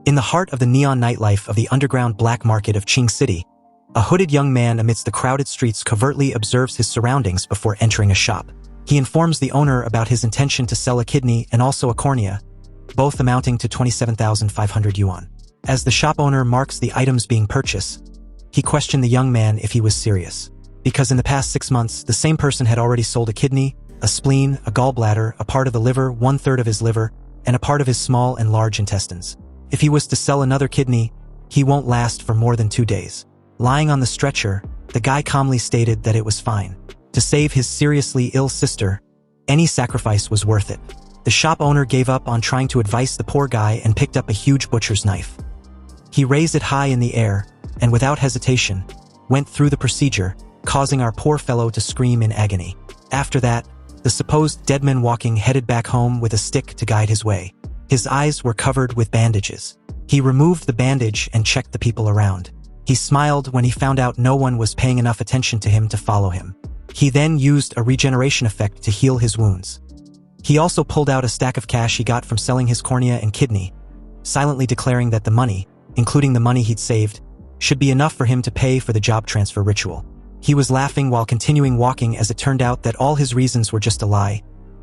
In the heart of the neon nightlife of the underground black market of Qing City, a hooded young man amidst the crowded streets covertly observes his surroundings before entering a shop. He informs the owner about his intention to sell a kidney and also a cornea, both amounting to 27,500 yuan. As the shop owner marks the items being purchased, he questioned the young man if he was serious. Because in the past 6 months, the same person had already sold a kidney, a spleen, a gallbladder, a part of the liver, 1/3 of his liver, and a part of his small and large intestines. If he was to sell another kidney, he won't last for more than 2 days. Lying on the stretcher, the guy calmly stated that it was fine. To save his seriously ill sister, any sacrifice was worth it. The shop owner gave up on trying to advise the poor guy and picked up a huge butcher's knife. He raised it high in the air, and without hesitation, went through the procedure, causing our poor fellow to scream in agony. After that, the supposed deadman walking headed back home with a stick to guide his way. His eyes were covered with bandages. He removed the bandage and checked the people around. He smiled when he found out no one was paying enough attention to him to follow him. He then used a regeneration effect to heal his wounds. He also pulled out a stack of cash he got from selling his cornea and kidney, silently declaring that the money, including the money he'd saved, should be enough for him to pay for the job transfer ritual. He was laughing while continuing walking as it turned out that all his reasons were just a lie,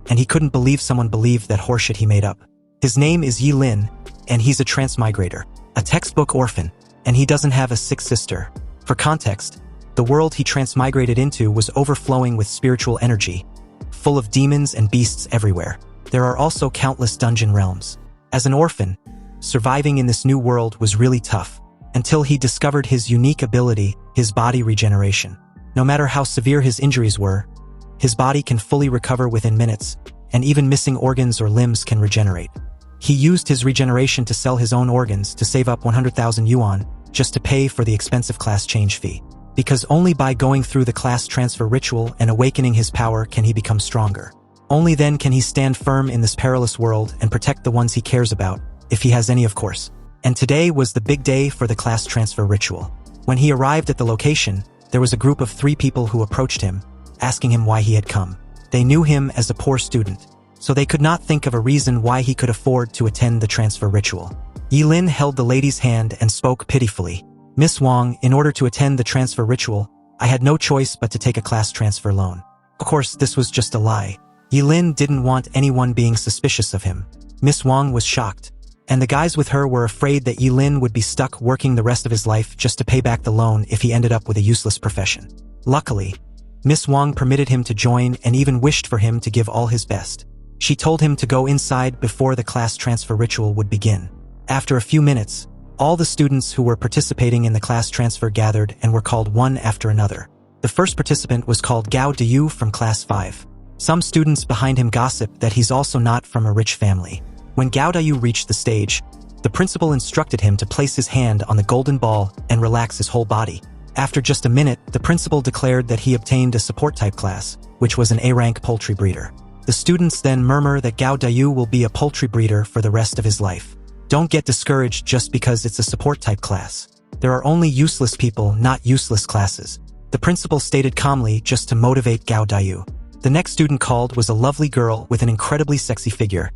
and he couldn't believe someone believed that horseshit he made up. His name is Ye Lin, and he's a transmigrator, a textbook orphan, and he doesn't have a sick sister. For context, the world he transmigrated into was overflowing with spiritual energy, full of demons and beasts everywhere. There are also countless dungeon realms. As an orphan, surviving in this new world was really tough, until he discovered his unique ability, his body regeneration. No matter how severe his injuries were, his body can fully recover within minutes, and even missing organs or limbs can regenerate. He used his regeneration to sell his own organs to save up 100,000 yuan just to pay for the expensive class change fee. Because only by going through the class transfer ritual and awakening his power can he become stronger. Only then can he stand firm in this perilous world and protect the ones he cares about, if he has any of course. And today was the big day for the class transfer ritual. When he arrived at the location, there was a group of 3 people who approached him, asking him why he had come. They knew him as a poor student, so they could not think of a reason why he could afford to attend the transfer ritual. Ye Lin held the lady's hand and spoke pitifully. "Miss Wang, in order to attend the transfer ritual, I had no choice but to take a class transfer loan." Of course, this was just a lie. Ye Lin didn't want anyone being suspicious of him. Miss Wang was shocked, and the guys with her were afraid that Ye Lin would be stuck working the rest of his life just to pay back the loan if he ended up with a useless profession. Luckily, Miss Wang permitted him to join and even wished for him to give all his best. She told him to go inside before the class transfer ritual would begin. After a few minutes, all the students who were participating in the class transfer gathered and were called one after another. The first participant was called Gao Dayu from class 5. Some students behind him gossiped that he's also not from a rich family. When Gao Dayu reached the stage, the principal instructed him to place his hand on the golden ball and relax his whole body. After just a minute, the principal declared that he obtained a support type class, which was an A-rank poultry breeder. The students then murmur that Gao Dayu will be a poultry breeder for the rest of his life. Don't get discouraged just because it's a support type class. There are only useless people, not useless classes, the principal stated calmly just to motivate Gao Dayu. The next student called was a lovely girl with an incredibly sexy figure,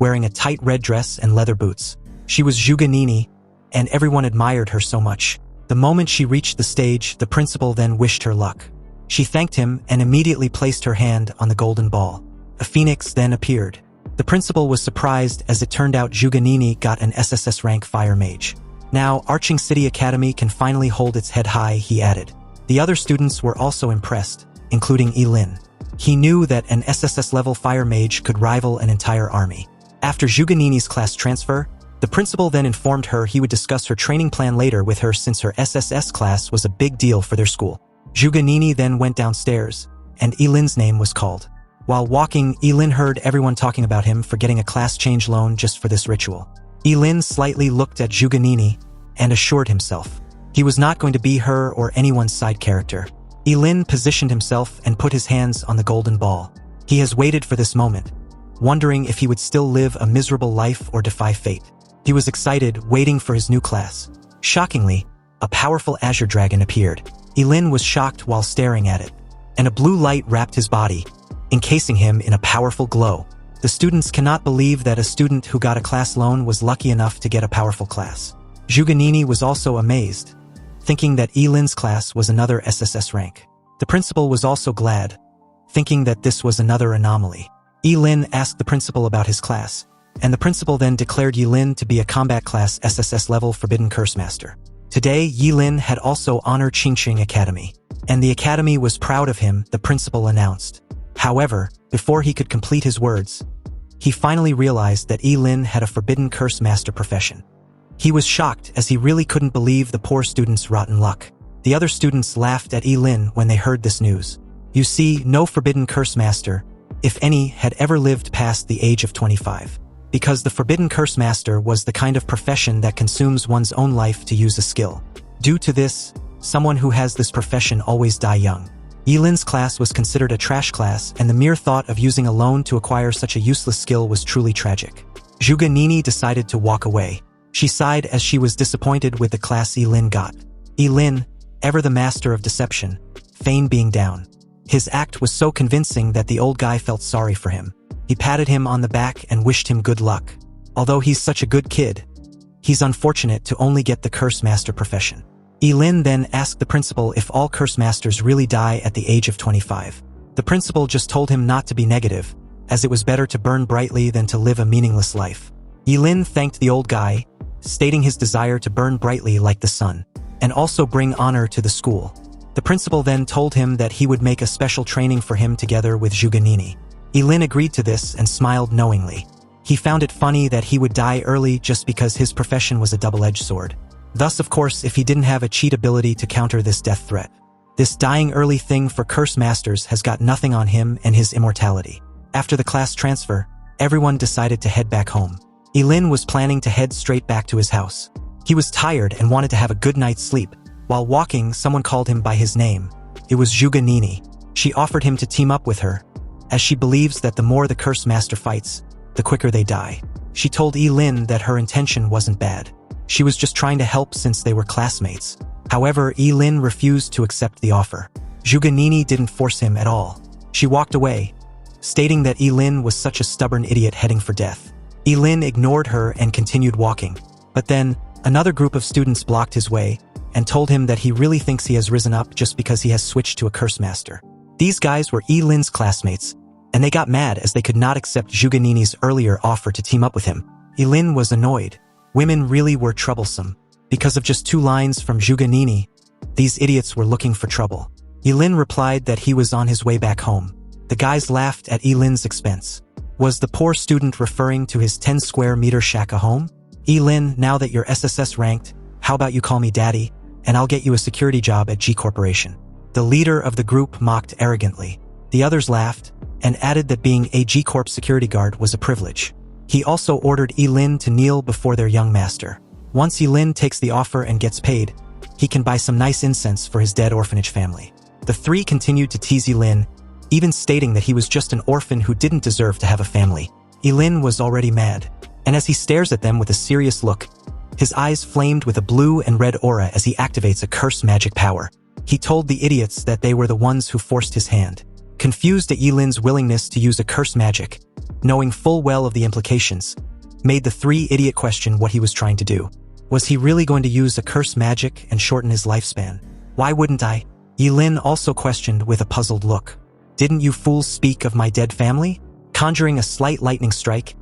wearing a tight red dress and leather boots. She was Zhuge Nini, and everyone admired her so much. The moment she reached the stage, the principal then wished her luck. She thanked him and immediately placed her hand on the golden ball. A phoenix then appeared. The principal was surprised as it turned out Zhuge Nini got an SSS rank fire mage. Now, Arching City Academy can finally hold its head high, he added. The other students were also impressed, including Ye Lin. He knew that an SSS level fire mage could rival an entire army. After Zhuge Nini's class transfer, the principal then informed her he would discuss her training plan later with her since her SSS class was a big deal for their school. Zhuge Nini then went downstairs, and Ye Lin's name was called. While walking, Ye Lin heard everyone talking about him for getting a class change loan just for this ritual. Ye Lin slightly looked at Zhuge Nini and assured himself he was not going to be her or anyone's side character. Ye Lin positioned himself and put his hands on the golden ball. He has waited for this moment, wondering if he would still live a miserable life or defy fate. He was excited, waiting for his new class. Shockingly, a powerful azure dragon appeared. Ye Lin was shocked while staring at it, and a blue light wrapped his body, encasing him in a powerful glow. The students cannot believe that a student who got a class loan was lucky enough to get a powerful class. Zhuge Nini was also amazed, thinking that Ye Lin's class was another SSS rank. The principal was also glad, thinking that this was another anomaly. Ye Lin asked the principal about his class, and the principal then declared Ye Lin to be a combat class SSS level Forbidden Curse Master. Today, Ye Lin had also honored Qingqing Academy, and the academy was proud of him, the principal announced. However, before he could complete his words, he finally realized that Ye Lin had a Forbidden Curse Master profession. He was shocked as he really couldn't believe the poor student's rotten luck. The other students laughed at Ye Lin when they heard this news. You see, no Forbidden Curse Master, if any, had ever lived past the age of 25. Because the Forbidden Curse Master was the kind of profession that consumes one's own life to use a skill. Due to this, someone who has this profession always die young. Ye Lin's class was considered a trash class, and the mere thought of using a loan to acquire such a useless skill was truly tragic. Zhuge Nini decided to walk away. She sighed as she was disappointed with the class Ye Lin got. Ye Lin, ever the master of deception, feigned being down. His act was so convincing that the old guy felt sorry for him. He patted him on the back and wished him good luck. Although he's such a good kid, he's unfortunate to only get the Curse Master profession. Ye Lin then asked the principal if all Curse Masters really die at the age of 25. The principal just told him not to be negative, as it was better to burn brightly than to live a meaningless life. Ye Lin thanked the old guy, stating his desire to burn brightly like the sun, and also bring honor to the school. The principal then told him that he would make a special training for him together with Zhuge Nini. Ye Lin agreed to this and smiled knowingly. He found it funny that he would die early just because his profession was a double-edged sword. Thus, of course, if he didn't have a cheat ability to counter this death threat. This dying early thing for Curse Masters has got nothing on him and his immortality. After the class transfer, everyone decided to head back home. Ye Lin was planning to head straight back to his house. He was tired and wanted to have a good night's sleep. While walking, someone called him by his name. It was Zhuge Nini. She offered him to team up with her, as she believes that the more the Curse Master fights, the quicker they die. She told Ye Lin that her intention wasn't bad. She was just trying to help since they were classmates. However, Ye Lin refused to accept the offer. Zhuge Nini didn't force him at all. She walked away, stating that Ye Lin was such a stubborn idiot heading for death. Ye Lin ignored her and continued walking. But then, another group of students blocked his way and told him that he really thinks he has risen up just because he has switched to a Curse Master. These guys were Ye Lin's classmates, and they got mad as they could not accept Zhuge Nini's earlier offer to team up with him. Ye Lin was annoyed. Women really were troublesome. Because of just 2 lines from Zhuge Nini, these idiots were looking for trouble. Ye Lin replied that he was on his way back home. The guys laughed at Ye Lin's expense. Was the poor student referring to his 10 square meter shack a home? Ye Lin, now that you're SSS ranked, how about you call me daddy, and I'll get you a security job at G Corporation. The leader of the group mocked arrogantly. The others laughed, and added that being a G Corp security guard was a privilege. He also ordered Ye Lin to kneel before their young master. Once Ye Lin takes the offer and gets paid, he can buy some nice incense for his dead orphanage family. The 3 continued to tease Ye Lin, even stating that he was just an orphan who didn't deserve to have a family. Ye Lin was already mad, and as he stares at them with a serious look, his eyes flamed with a blue and red aura as he activates a curse magic power. He told the idiots that they were the ones who forced his hand. Confused at Ye Lin's willingness to use a curse magic, knowing full well of the implications, made the 3 idiot question what he was trying to do. Was he really going to use a curse magic and shorten his lifespan? Why wouldn't I? Ye Lin also questioned with a puzzled look. Didn't you fools speak of my dead family? Conjuring a slight lightning strike,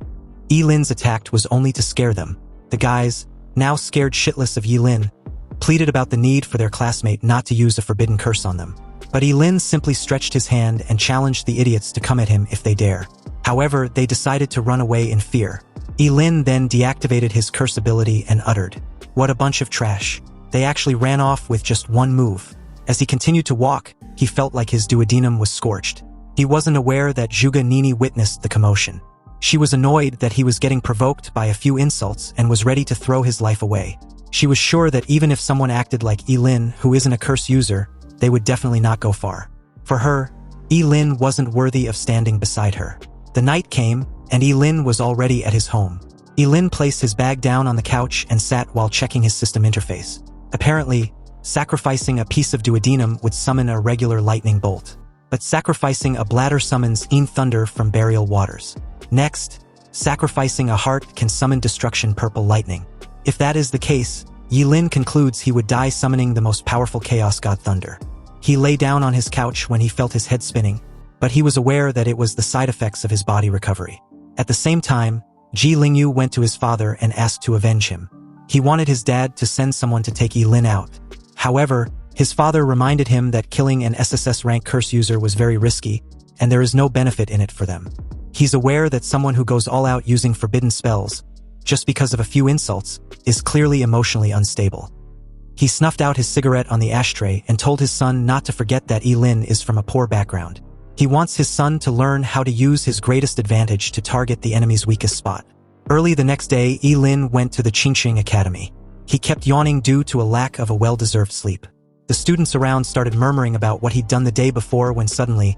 Ye Lin's attack was only to scare them. The guys, now scared shitless of Ye Lin, pleaded about the need for their classmate not to use a forbidden curse on them. But Ye Lin simply stretched his hand and challenged the idiots to come at him if they dare. However, they decided to run away in fear. Ye Lin then deactivated his curse ability and uttered, "What a bunch of trash." They actually ran off with just 1 move. As he continued to walk, he felt like his duodenum was scorched. He wasn't aware that Zhuge Nini witnessed the commotion. She was annoyed that he was getting provoked by a few insults and was ready to throw his life away. She was sure that even if someone acted like Ye Lin, who isn't a curse user, they would definitely not go far. For her, Ye Lin wasn't worthy of standing beside her. The night came, and Ye Lin was already at his home. Ye Lin placed his bag down on the couch and sat while checking his system interface. Apparently, sacrificing a piece of duodenum would summon a regular lightning bolt. But sacrificing a bladder summons thunder from burial waters. Next, sacrificing a heart can summon destruction purple lightning. If that is the case, Ye Lin concludes he would die summoning the most powerful chaos god thunder. He lay down on his couch when he felt his head spinning, but he was aware that it was the side effects of his body recovery. At the same time, Ji Lingyu went to his father and asked to avenge him. He wanted his dad to send someone to take Ye Lin out. However, his father reminded him that killing an SSS-rank curse user was very risky, and there is no benefit in it for them. He's aware that someone who goes all out using forbidden spells, just because of a few insults, is clearly emotionally unstable. He snuffed out his cigarette on the ashtray and told his son not to forget that Ye Lin is from a poor background. He wants his son to learn how to use his greatest advantage to target the enemy's weakest spot. Early the next day, Ye Lin went to the Qingqing Academy. He kept yawning due to a lack of a well-deserved sleep. The students around started murmuring about what he'd done the day before when suddenly,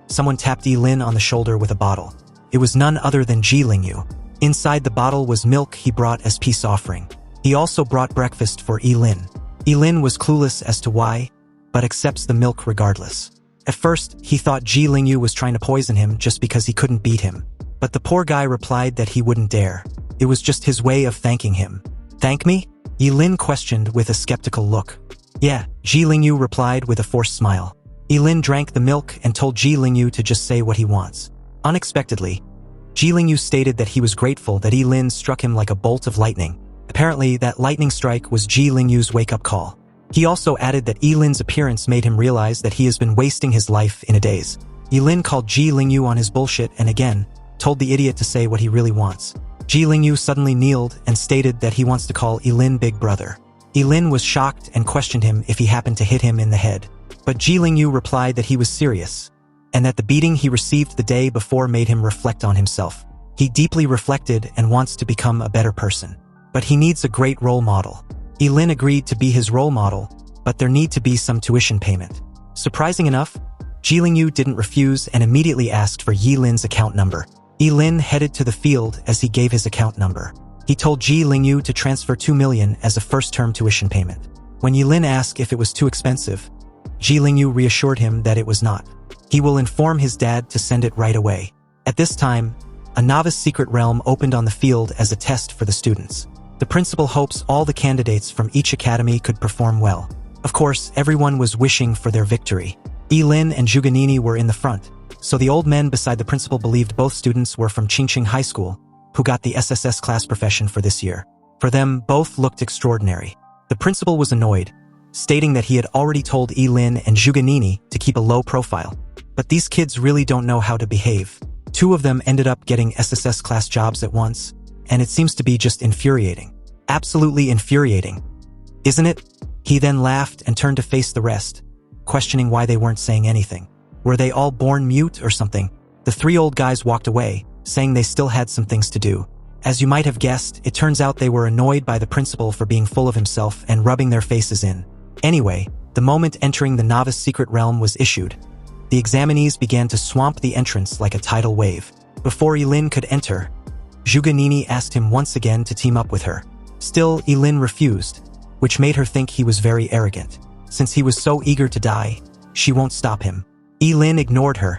someone tapped Ye Lin on the shoulder with a bottle. It was none other than Ji Lingyu. Inside the bottle was milk he brought as peace offering. He also brought breakfast for Ye Lin. Ye Lin was clueless as to why, but accepts the milk regardless. At first, he thought Ji Lingyu was trying to poison him just because he couldn't beat him. But the poor guy replied that he wouldn't dare. It was just his way of thanking him. "Thank me?" Ye Lin questioned with a skeptical look. "Yeah," Ji Lingyu replied with a forced smile. Ye Lin drank the milk and told Ji Lingyu to just say what he wants. Unexpectedly, Ji Lingyu stated that he was grateful that Ye Lin struck him like a bolt of lightning. Apparently, that lightning strike was Ji Lingyu's wake-up call. He also added that Ye Lin's appearance made him realize that he has been wasting his life in a daze. Ye Lin called Ji Lingyu on his bullshit and again, told the idiot to say what he really wants. Ji Lingyu suddenly kneeled and stated that he wants to call Ye Lin big brother. Ye Lin was shocked and questioned him if he happened to hit him in the head. But Ji Lingyu replied that he was serious, and that the beating he received the day before made him reflect on himself. He deeply reflected and wants to become a better person. But he needs a great role model. Ye Lin agreed to be his role model, but there need to be some tuition payment. Surprising enough, Ji Lingyu didn't refuse and immediately asked for Ye Lin's account number. Ye Lin headed to the field as he gave his account number. He told Ji Lingyu to transfer 2 million as a first-term tuition payment. When Ye Lin asked if it was too expensive, Ji Lingyu reassured him that it was not. He will inform his dad to send it right away. At this time, a novice secret realm opened on the field as a test for the students. The principal hopes all the candidates from each academy could perform well. Of course, everyone was wishing for their victory. Ye Lin and Zhuganini were in the front, so the old men beside the principal believed both students were from Qingqing High School, who got the SSS class profession for this year. For them, both looked extraordinary. The principal was annoyed, stating that he had already told Ye Lin and Zhuganini to keep a low profile. But these kids really don't know how to behave. 2 of them ended up getting SSS class jobs at once, and it seems to be just infuriating. Absolutely infuriating. Isn't it? He then laughed and turned to face the rest, questioning why they weren't saying anything. Were they all born mute or something? The 3 old guys walked away, saying they still had some things to do. As you might have guessed, it turns out they were annoyed by the principal for being full of himself and rubbing their faces in. Anyway, the moment entering the novice secret realm was issued, the examinees began to swamp the entrance like a tidal wave. Before Ye Lin could enter, Zhuganini asked him once again to team up with her. Still, Ye Lin refused, which made her think he was very arrogant. Since he was so eager to die, she won't stop him. Ye Lin ignored her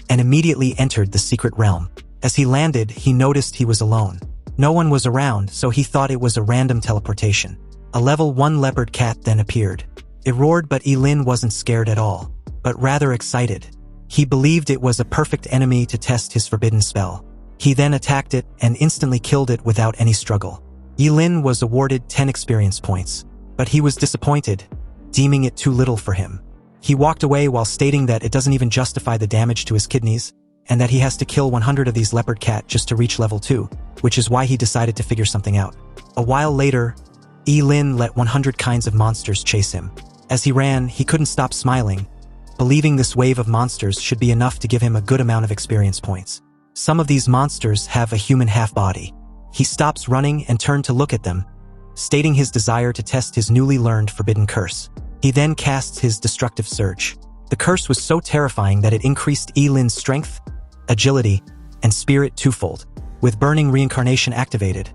and immediately entered the secret realm. As he landed, he noticed he was alone. No one was around, so he thought it was a random teleportation. A level 1 leopard cat then appeared. It roared, but Ye Lin wasn't scared at all, but rather excited. He believed it was a perfect enemy to test his forbidden spell. He then attacked it and instantly killed it without any struggle. Ye Lin was awarded 10 experience points, but he was disappointed, deeming it too little for him. He walked away while stating that it doesn't even justify the damage to his kidneys, and that he has to kill 100 of these leopard cat just to reach level 2, which is why he decided to figure something out. A while later, Ye Lin let 100 kinds of monsters chase him. As he ran, he couldn't stop smiling, believing this wave of monsters should be enough to give him a good amount of experience points. Some of these monsters have a human half-body. He stops running and turned to look at them, stating his desire to test his newly learned forbidden curse. He then casts his destructive surge. The curse was so terrifying that it increased Ye Lin's strength, agility, and spirit twofold. With burning reincarnation activated,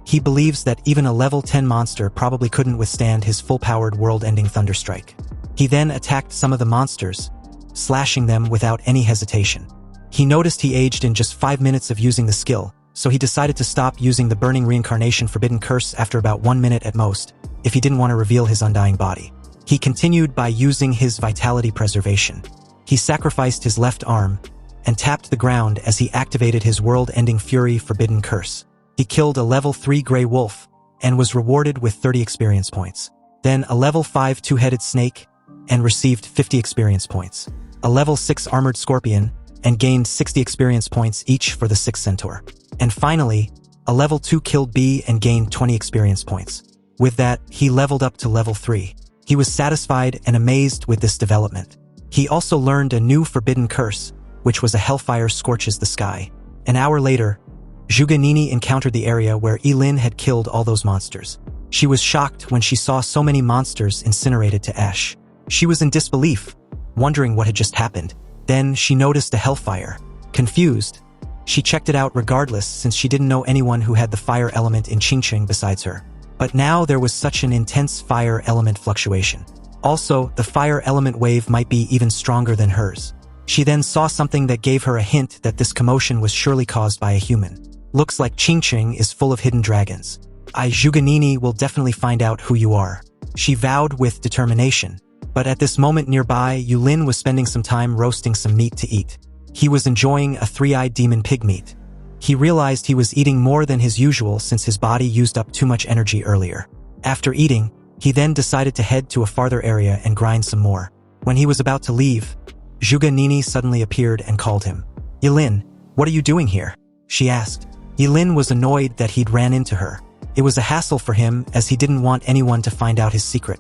he believes that even a level 10 monster probably couldn't withstand his full-powered world-ending thunderstrike. He then attacked some of the monsters, slashing them without any hesitation. He noticed he aged in just 5 minutes of using the skill, so he decided to stop using the Burning Reincarnation Forbidden Curse after about 1 minute at most, if he didn't want to reveal his undying body. He continued by using his Vitality Preservation. He sacrificed his left arm and tapped the ground as he activated his world-ending Fury Forbidden Curse. He killed a level 3 Grey Wolf and was rewarded with 30 experience points. Then a level 5 Two-Headed Snake and received 50 experience points. A level 6 Armored Scorpion and gained 60 experience points each for the 6 Centaur. And finally, a level 2 Killed Bee and gained 20 experience points. With that, he leveled up to level 3. He was satisfied and amazed with this development. He also learned a new forbidden curse, which was a Hellfire Scorches the Sky. An hour later, Zhuge Nini encountered the area where Ye Lin had killed all those monsters. She was shocked when she saw so many monsters incinerated to ash. She was in disbelief, wondering what had just happened. Then she noticed a hellfire. Confused, she checked it out regardless since she didn't know anyone who had the fire element in Qingqing besides her. But now there was such an intense fire element fluctuation. Also, the fire element wave might be even stronger than hers. She then saw something that gave her a hint that this commotion was surely caused by a human. Looks like Qingqing is full of hidden dragons. Zhuge Nini will definitely find out who you are, she vowed with determination. But at this moment nearby, Ye Lin was spending some time roasting some meat to eat. He was enjoying a three-eyed demon pig meat. He realized he was eating more than his usual since his body used up too much energy earlier. After eating, he then decided to head to a farther area and grind some more. When he was about to leave, Zhuge Nini suddenly appeared and called him. Ye Lin, what are you doing here? She asked. Ye Lin was annoyed that he'd ran into her. It was a hassle for him as he didn't want anyone to find out his secret.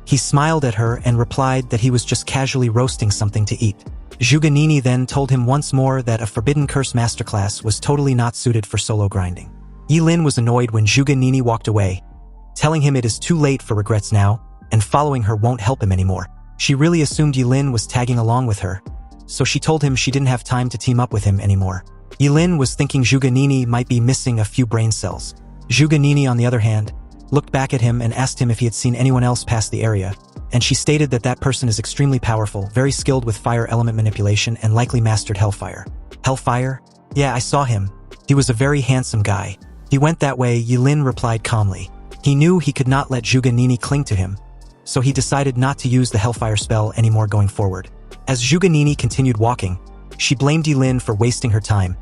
He smiled at her and replied that he was just casually roasting something to eat. Zhuge Nini then told him once more that a Forbidden Curse Masterclass was totally not suited for solo grinding. Ye Lin was annoyed when Zhuge Nini walked away, telling him it is too late for regrets now, and following her won't help him anymore. She really assumed Ye Lin was tagging along with her, so she told him she didn't have time to team up with him anymore. Ye Lin was thinking Zhuge Nini might be missing a few brain cells. Zhuge Nini, on the other hand, looked back at him and asked him if he had seen anyone else pass the area, and she stated that that person is extremely powerful, very skilled with fire element manipulation, and likely mastered Hellfire. Hellfire? Yeah, I saw him. He was a very handsome guy. He went that way, Ye Lin replied calmly. He knew he could not let Zhuge Nini cling to him, so he decided not to use the Hellfire spell anymore going forward. As Zhuge Nini continued walking, she blamed Ye Lin for wasting her time.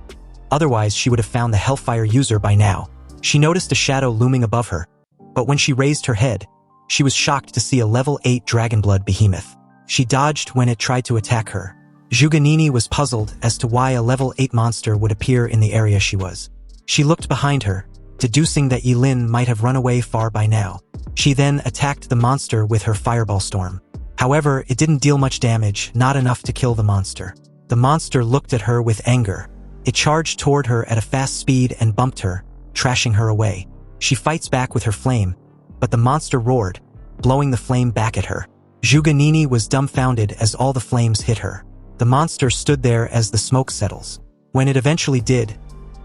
Otherwise, she would have found the Hellfire user by now. She noticed a shadow looming above her, but when she raised her head, she was shocked to see a level 8 Dragonblood behemoth. She dodged when it tried to attack her. Zhuge Nini was puzzled as to why a level 8 monster would appear in the area she was. She looked behind her, deducing that Ye Lin might have run away far by now. She then attacked the monster with her Fireball Storm. However, it didn't deal much damage, not enough to kill the monster. The monster looked at her with anger. It charged toward her at a fast speed and bumped her, trashing her away. She fights back with her flame, but the monster roared, blowing the flame back at her. Zhuge Nini was dumbfounded as all the flames hit her. The monster stood there as the smoke settles. When it eventually did,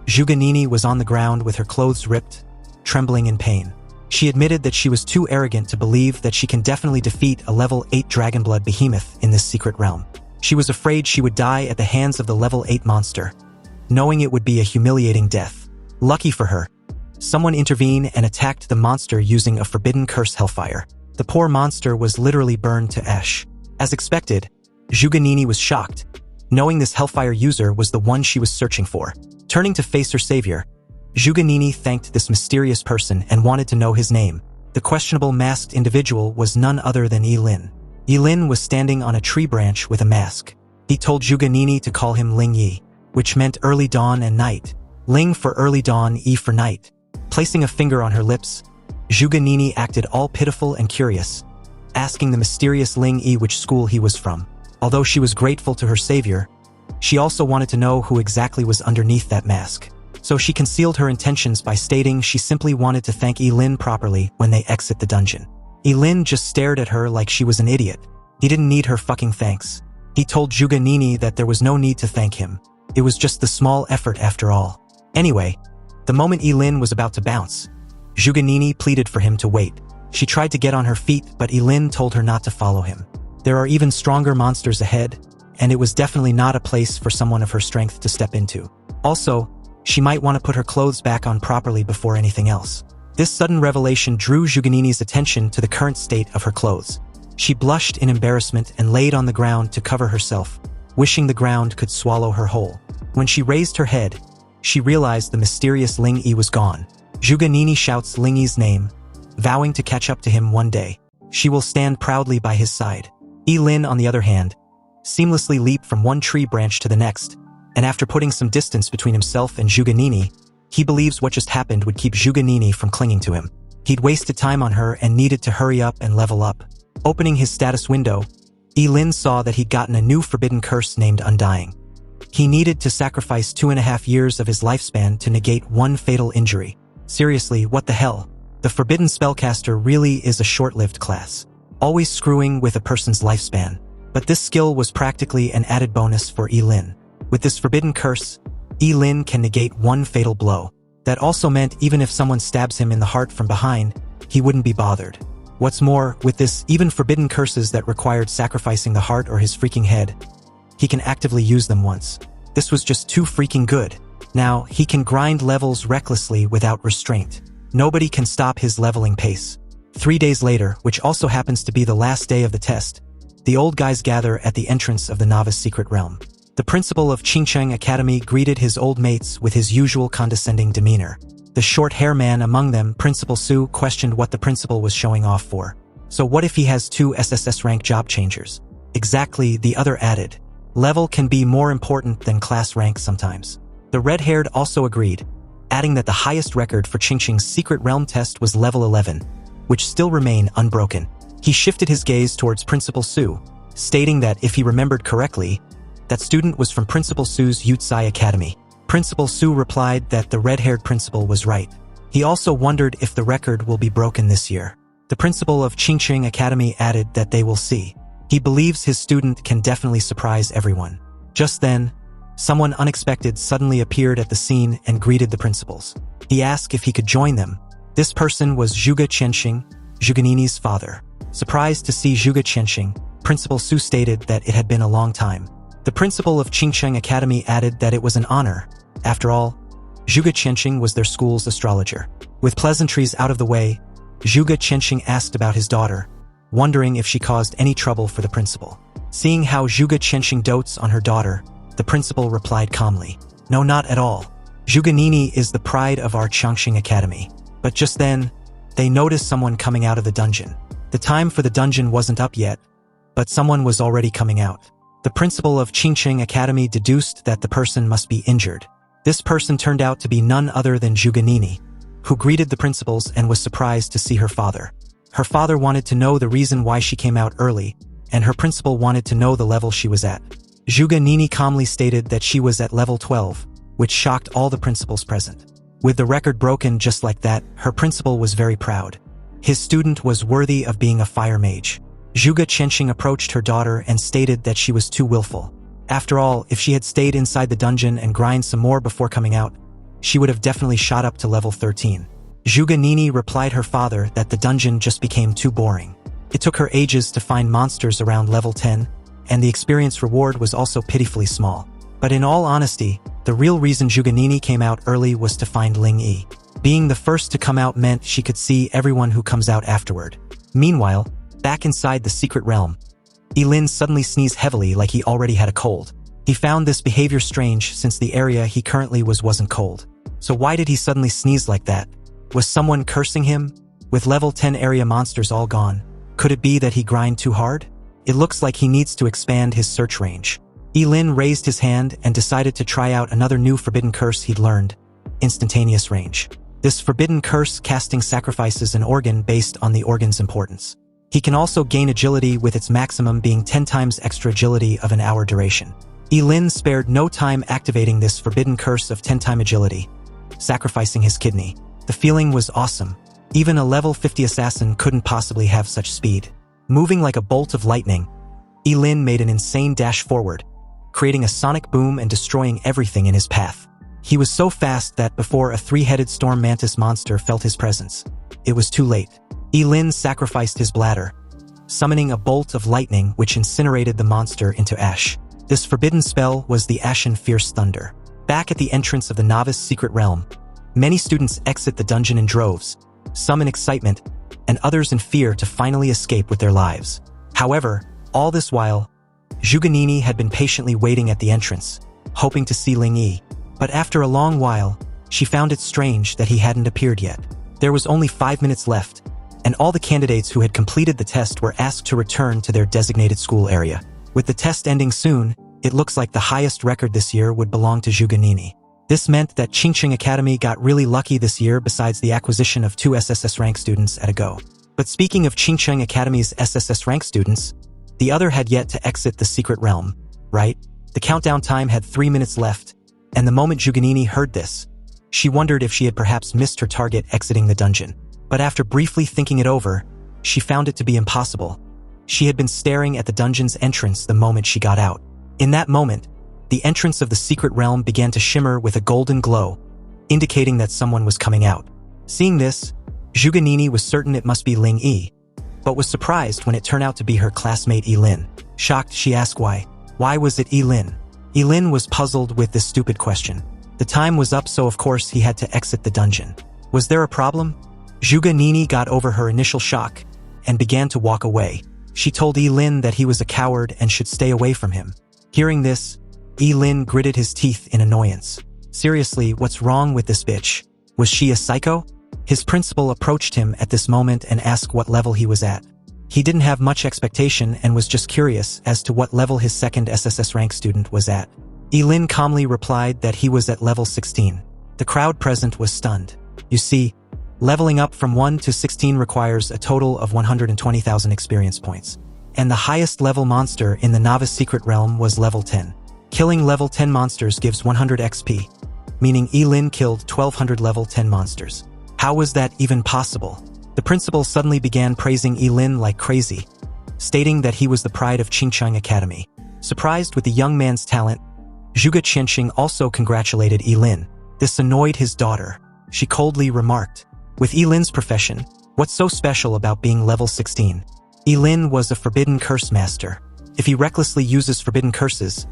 Zhuge Nini was on the ground with her clothes ripped, trembling in pain. She admitted that she was too arrogant to believe that she can definitely defeat a level 8 Dragonblood behemoth in this secret realm. She was afraid she would die at the hands of the level 8 monster, knowing it would be a humiliating death. Lucky for her, someone intervened and attacked the monster using a Forbidden Curse Hellfire. The poor monster was literally burned to ash. As expected, Zhuge Nini was shocked, knowing this Hellfire user was the one she was searching for. Turning to face her savior, Zhuge Nini thanked this mysterious person and wanted to know his name. The questionable masked individual was none other than Ye Lin. Ye Lin was standing on a tree branch with a mask. He told Zhuge Nini to call him Ling Yi, which meant early dawn and night. Ling for early dawn, Yi for night. Placing a finger on her lips, Zhuge Nini acted all pitiful and curious, asking the mysterious Ling Yi which school he was from. Although she was grateful to her savior, she also wanted to know who exactly was underneath that mask. So she concealed her intentions by stating she simply wanted to thank Ye Lin properly when they exit the dungeon. Ye Lin just stared at her like she was an idiot. He didn't need her fucking thanks. He told Zhuge Nini that there was no need to thank him. It was just the small effort after all. Anyway, the moment Ye Lin was about to bounce, Zhuge Nini pleaded for him to wait. She tried to get on her feet, but Ye Lin told her not to follow him. There are even stronger monsters ahead, and it was definitely not a place for someone of her strength to step into. Also, she might want to put her clothes back on properly before anything else. This sudden revelation drew Zhuganini's attention to the current state of her clothes. She blushed in embarrassment and laid on the ground to cover herself, wishing the ground could swallow her whole. When she raised her head, she realized the mysterious Ling Yi was gone. Zhuganini shouts Ling Yi's name, vowing to catch up to him one day. She will stand proudly by his side. Ye Lin, on the other hand, seamlessly leaped from one tree branch to the next, and after putting some distance between himself and Zhuganini, he believes what just happened would keep Zhuganini from clinging to him. He'd wasted time on her and needed to hurry up and level up. Opening his status window, Ye Lin saw that he'd gotten a new forbidden curse named Undying. He needed to sacrifice 2.5 years of his lifespan to negate one fatal injury. Seriously, what the hell? The Forbidden Spellcaster really is a short-lived class, always screwing with a person's lifespan. But this skill was practically an added bonus for Ye Lin. With this forbidden curse, Ye Lin can negate one fatal blow. That also meant even if someone stabs him in the heart from behind, he wouldn't be bothered. What's more, with this, even forbidden curses that required sacrificing the heart or his freaking head, he can actively use them once. This was just too freaking good. Now, he can grind levels recklessly without restraint. Nobody can stop his leveling pace. 3 days later, which also happens to be the last day of the test, the old guys gather at the entrance of the novice secret realm. The principal of Qingcheng Academy greeted his old mates with his usual condescending demeanor. The short-hair man among them, Principal Su, questioned what the principal was showing off for. So what if he has 2 SSS-rank job changers? Exactly, the other added. Level can be more important than class rank sometimes. The red-haired also agreed, adding that the highest record for Qingcheng's secret realm test was level 11, which still remained unbroken. He shifted his gaze towards Principal Su, stating that if he remembered correctly, that student was from Principal Su's Yutsai Academy. Principal Su replied that the red-haired principal was right. He also wondered if the record will be broken this year. The principal of Qingcheng Academy added that they will see. He believes his student can definitely surprise everyone. Just then, someone unexpected suddenly appeared at the scene and greeted the principals. He asked if he could join them. This person was Zhuge Qianxing, Zhuganini's father. Surprised to see Zhuge Qianxing, Principal Su stated that it had been a long time. The principal of Qingcheng Academy added that it was an honor. After all, Zhuge Qianxing was their school's astrologer. With pleasantries out of the way, Zhuge Qianxing asked about his daughter, wondering if she caused any trouble for the principal. Seeing how Zhuge Qianxing dotes on her daughter, the principal replied calmly, "No, not at all. Zhuganini is the pride of our Changxing Academy." But just then, they noticed someone coming out of the dungeon. The time for the dungeon wasn't up yet, but someone was already coming out. The principal of Qingcheng Academy deduced that the person must be injured. This person turned out to be none other than Zhuganini, who greeted the principals and was surprised to see her father. Her father wanted to know the reason why she came out early, and her principal wanted to know the level she was at. Zhuganini calmly stated that she was at level 12, which shocked all the principals present. With the record broken just like that, her principal was very proud. His student was worthy of being a fire mage. Zhuge Qianxing approached her daughter and stated that she was too willful. After all, if she had stayed inside the dungeon and grind some more before coming out, she would have definitely shot up to level 13. Zhuganini replied her father that the dungeon just became too boring. It took her ages to find monsters around level 10, and the experience reward was also pitifully small. But in all honesty, the real reason Zhuganini came out early was to find Ling Yi. Being the first to come out meant she could see everyone who comes out afterward. Meanwhile, back inside the secret realm, Ye Lin suddenly sneezed heavily like he already had a cold. He found this behavior strange since the area he currently wasn't cold. So why did he suddenly sneeze like that? Was someone cursing him? With level 10 area monsters all gone, could it be that he grind too hard? It looks like he needs to expand his search range. Ye Lin raised his hand and decided to try out another new forbidden curse he'd learned, instantaneous range. This forbidden curse casting sacrifices an organ based on the organ's importance. He can also gain agility with its maximum being 10 times extra agility of an hour duration. Ye Lin spared no time activating this forbidden curse of 10-time agility, sacrificing his kidney. The feeling was awesome. Even a level 50 assassin couldn't possibly have such speed. Moving like a bolt of lightning, Ye Lin made an insane dash forward, creating a sonic boom and destroying everything in his path. He was so fast that before a 3-headed storm mantis monster felt his presence, it was too late. Ye Lin sacrificed his bladder, summoning a bolt of lightning which incinerated the monster into ash. This forbidden spell was the Ashen Fierce Thunder. Back at the entrance of the Novice Secret Realm, many students exit the dungeon in droves, some in excitement, and others in fear to finally escape with their lives. However, all this while, Zhuge had been patiently waiting at the entrance, hoping to see Ling Yi. But after a long while, she found it strange that he hadn't appeared yet. There was only 5 minutes left, and all the candidates who had completed the test were asked to return to their designated school area. With the test ending soon, it looks like the highest record this year would belong to Zhuge. This meant that Qingcheng Academy got really lucky this year besides the acquisition of 2 SSS rank students at a go. But speaking of Qingcheng Academy's SSS rank students, the other had yet to exit the secret realm, right? The countdown time had 3 minutes left, and the moment Zhuge heard this, she wondered if she had perhaps missed her target exiting the dungeon. But after briefly thinking it over, she found it to be impossible. She had been staring at the dungeon's entrance the moment she got out. In that moment, the entrance of the secret realm began to shimmer with a golden glow, indicating that someone was coming out. Seeing this, Zhuge was certain it must be Ling Yi, but was surprised when it turned out to be her classmate Ye Lin. Shocked, she asked why. Why was it Ye Lin? Ye Lin was puzzled with this stupid question. The time was up, so of course he had to exit the dungeon. Was there a problem? Zhuge got over her initial shock and began to walk away. She told Ye Lin that he was a coward and should stay away from him. Hearing this, Ye Lin gritted his teeth in annoyance. Seriously, what's wrong with this bitch? Was she a psycho? His principal approached him at this moment and asked what level he was at. He didn't have much expectation and was just curious as to what level his second SSS rank student was at. Ye Lin calmly replied that he was at level 16. The crowd present was stunned. You see, leveling up from 1 to 16 requires a total of 120,000 experience points. And the highest level monster in the Novice Secret Realm was level 10. Killing level 10 monsters gives 100 XP, meaning Ye Lin killed 1,200 level 10 monsters. How was that even possible? The principal suddenly began praising Ye Lin like crazy, stating that he was the pride of Qingcheng Academy. Surprised with the young man's talent, Zhuge Qianqing also congratulated Ye Lin. This annoyed his daughter. She coldly remarked, "With Ye Lin's profession, what's so special about being level 16? Ye Lin was a forbidden curse master. If he recklessly uses forbidden curses,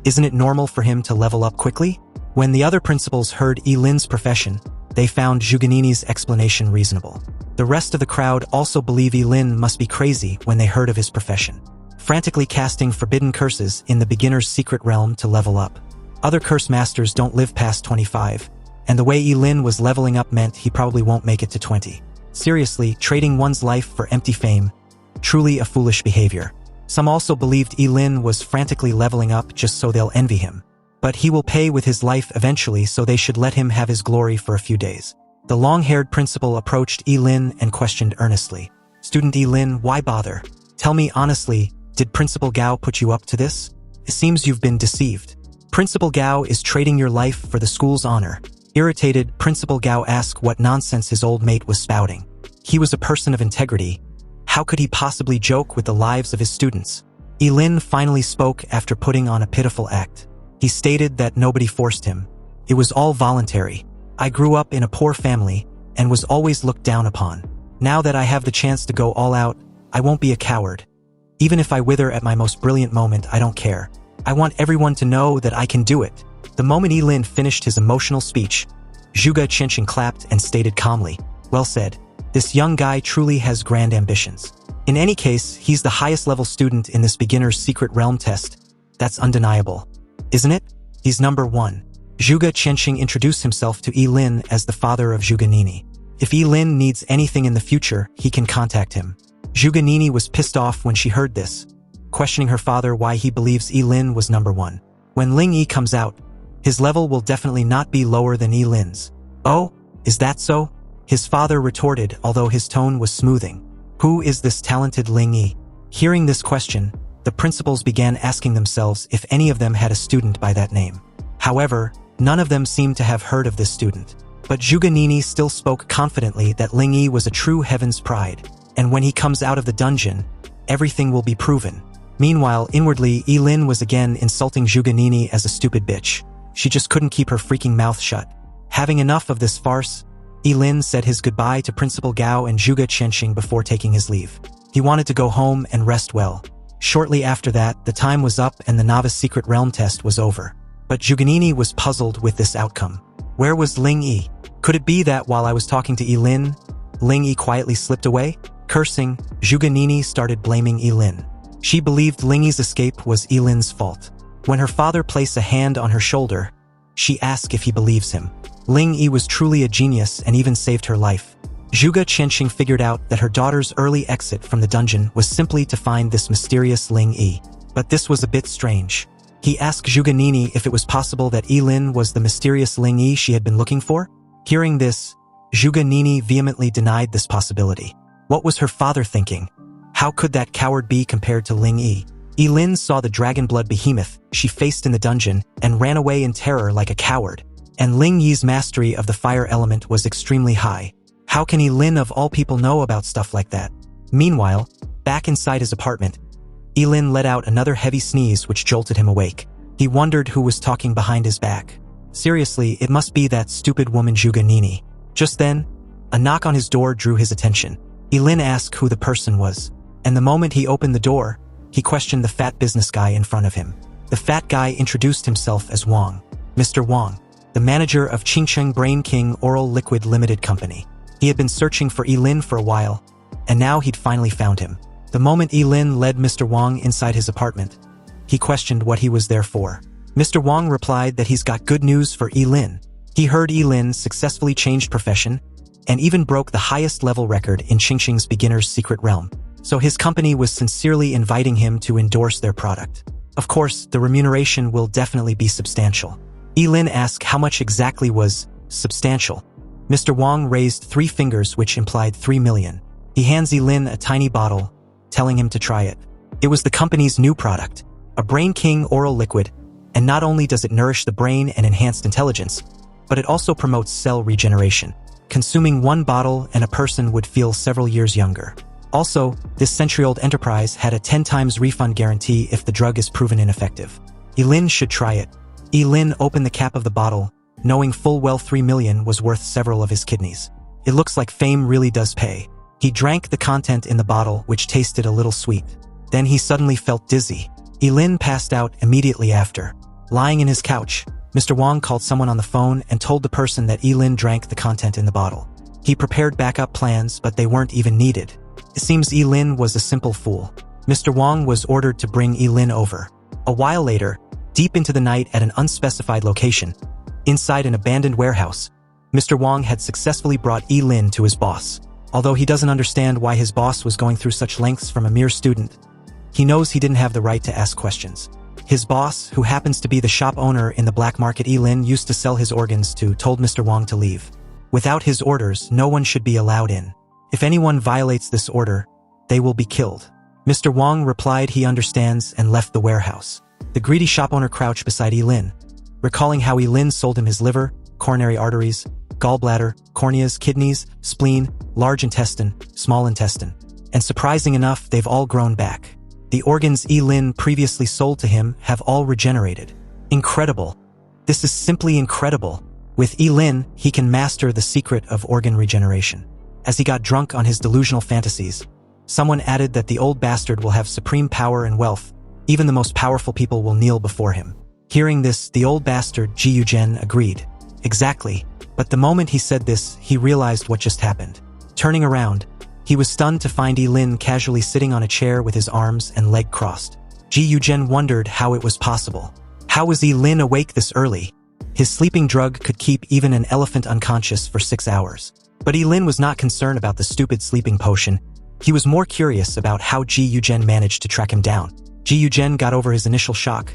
isn't it normal for him to level up quickly?" When the other principals heard Ye Lin's profession, they found Zhuge explanation reasonable. The rest of the crowd also believe Ye Lin must be crazy when they heard of his profession, frantically casting forbidden curses in the beginner's secret realm to level up. Other curse masters don't live past 25, and the way Ye Lin was leveling up meant he probably won't make it to 20. Seriously, trading one's life for empty fame, truly a foolish behavior. Some also believed Ye Lin was frantically leveling up just so they'll envy him. But he will pay with his life eventually, so they should let him have his glory for a few days. The long-haired principal approached Ye Lin and questioned earnestly, "Student Ye Lin, why bother? Tell me honestly, did Principal Gao put you up to this? It seems you've been deceived. Principal Gao is trading your life for the school's honor." Irritated, Principal Gao asked what nonsense his old mate was spouting. He was a person of integrity. How could he possibly joke with the lives of his students? Ye Lin finally spoke after putting on a pitiful act. He stated that nobody forced him. It was all voluntary. "I grew up in a poor family and was always looked down upon. Now that I have the chance to go all out, I won't be a coward. Even if I wither at my most brilliant moment, I don't care. I want everyone to know that I can do it." The moment Ye Lin finished his emotional speech, Zhuge Qianqing clapped and stated calmly, "Well said. This young guy truly has grand ambitions. In any case, he's the highest level student in this beginner's secret realm test. That's undeniable, isn't it? He's number 1. Zhuge Qianqing introduced himself to Ye Lin as the father of Zhuge. If Ye Lin needs anything in the future, he can contact him. Zhuge was pissed off when she heard this, questioning her father why he believes Ye Lin was number 1. When Ling Yi comes out, his level will definitely not be lower than Ye Lin's. "Oh, is that so?" his father retorted, although his tone was smoothing. "Who is this talented Ling Yi?" Hearing this question, the principals began asking themselves if any of them had a student by that name. However, none of them seemed to have heard of this student. But Zhuge still spoke confidently that Ling Yi was a true heaven's pride, and when he comes out of the dungeon, everything will be proven. Meanwhile, inwardly, Ye Lin was again insulting Zhuge as a stupid bitch. She just couldn't keep her freaking mouth shut. Having enough of this farce, Ye Lin said his goodbye to Principal Gao and Zhuge Qianqing before taking his leave. He wanted to go home and rest well. Shortly after that, the time was up and the novice secret realm test was over. But Zhuganini was puzzled with this outcome. Where was Ling Yi? Could it be that while I was talking to Ye Lin, Ling Yi quietly slipped away? Cursing, Zhuganini started blaming Ye Lin. She believed Ling Yi's escape was Ye Lin's fault. When her father placed a hand on her shoulder, she asked if he believes him. Ling Yi was truly a genius and even saved her life. Zhuge Qianxing figured out that her daughter's early exit from the dungeon was simply to find this mysterious Ling Yi. But this was a bit strange. He asked Zhuganini if it was possible that Ye Lin was the mysterious Ling Yi she had been looking for. Hearing this, Zhuganini vehemently denied this possibility. What was her father thinking? How could that coward be compared to Ling Yi? Ye Lin saw the dragon blood behemoth she faced in the dungeon and ran away in terror like a coward. And Ling Yi's mastery of the fire element was extremely high. How can Ye Lin of all people know about stuff like that? Meanwhile, back inside his apartment, Ye Lin let out another heavy sneeze which jolted him awake. He wondered who was talking behind his back. Seriously, it must be that stupid woman Zhuganini. Just then, a knock on his door drew his attention. Ye Lin asked who the person was, and the moment he opened the door, he questioned the fat business guy in front of him. The fat guy introduced himself as Wang. Mr. Wang, the manager of Qingcheng Brain King Oral Liquid Limited Company. He had been searching for Ye Lin for a while, and now he'd finally found him. The moment Ye Lin led Mr. Wang inside his apartment, he questioned what he was there for. Mr. Wang replied that he's got good news for Ye Lin. He heard Ye Lin successfully changed profession and even broke the highest level record in Qingcheng's beginner's secret realm. So his company was sincerely inviting him to endorse their product. Of course, the remuneration will definitely be substantial. Ye Lin asked how much exactly was substantial. Mr. Wang raised 3 fingers which implied 3 million. He hands Ye Lin a tiny bottle, telling him to try it. It was the company's new product, a Brain King oral liquid, and not only does it nourish the brain and enhance intelligence, but it also promotes cell regeneration. Consuming 1 bottle and a person would feel several years younger. Also, this century-old enterprise had a 10 times refund guarantee if the drug is proven ineffective. Ye Lin should try it. Ye Lin opened the cap of the bottle, knowing full well 3 million was worth several of his kidneys. It looks like fame really does pay. He drank the content in the bottle, which tasted a little sweet. Then he suddenly felt dizzy. Ye Lin passed out immediately after. Lying in his couch, Mr. Wang called someone on the phone and told the person that Ye Lin drank the content in the bottle. He prepared backup plans, but they weren't even needed. It seems Ye Lin was a simple fool. Mr. Wang was ordered to bring Ye Lin over. A while later, deep into the night at an unspecified location, inside an abandoned warehouse, Mr. Wang had successfully brought Ye Lin to his boss. Although he doesn't understand why his boss was going through such lengths from a mere student, he knows he didn't have the right to ask questions. His boss, who happens to be the shop owner in the black market Ye Lin used to sell his organs to, told Mr. Wang to leave. Without his orders, no one should be allowed in. If anyone violates this order, they will be killed. Mr. Wang replied he understands and left the warehouse. The greedy shop owner crouched beside Ye Lin, recalling how Ye Lin sold him his liver, coronary arteries, gallbladder, corneas, kidneys, spleen, large intestine, small intestine. And surprising enough, they've all grown back. The organs Ye Lin previously sold to him have all regenerated. Incredible. This is simply incredible. With Ye Lin, he can master the secret of organ regeneration. As he got drunk on his delusional fantasies, someone added that the old bastard will have supreme power and wealth. Even the most powerful people will kneel before him. Hearing this, the old bastard Ji Yuzhen agreed. Exactly. But the moment he said this, he realized what just happened. Turning around, he was stunned to find Ye Lin casually sitting on a chair with his arms and leg crossed. Ji Yuzhen wondered how it was possible. How was Ye Lin awake this early? His sleeping drug could keep even an elephant unconscious for 6 hours. But Ye Lin was not concerned about the stupid sleeping potion. He was more curious about how Ji Yuzhen managed to track him down. Ji Yuzhen got over his initial shock,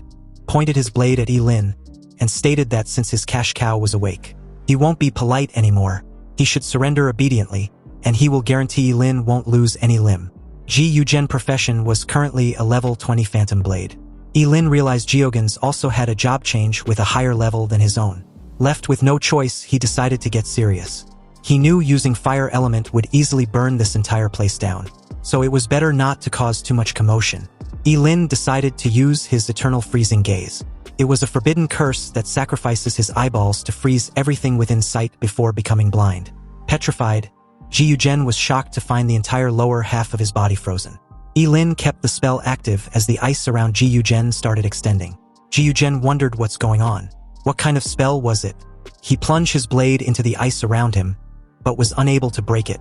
pointed his blade at Ye Lin, and stated that since his cash cow was awake, he won't be polite anymore. He should surrender obediently, and he will guarantee Ye Lin won't lose any limb. Ji Yuzhen's profession was currently a level 20 phantom blade. Ye Lin realized Geogans also had a job change with a higher level than his own. Left with no choice, he decided to get serious. He knew using fire element would easily burn this entire place down, so it was better not to cause too much commotion. Ye Lin decided to use his eternal freezing gaze. It was a forbidden curse that sacrifices his eyeballs to freeze everything within sight before becoming blind. Petrified, Ji Yuzhen was shocked to find the entire lower half of his body frozen. Ye Lin kept the spell active as the ice around Ji Yujen started extending. Ji Yujen wondered what's going on. What kind of spell was it? He plunged his blade into the ice around him, but was unable to break it.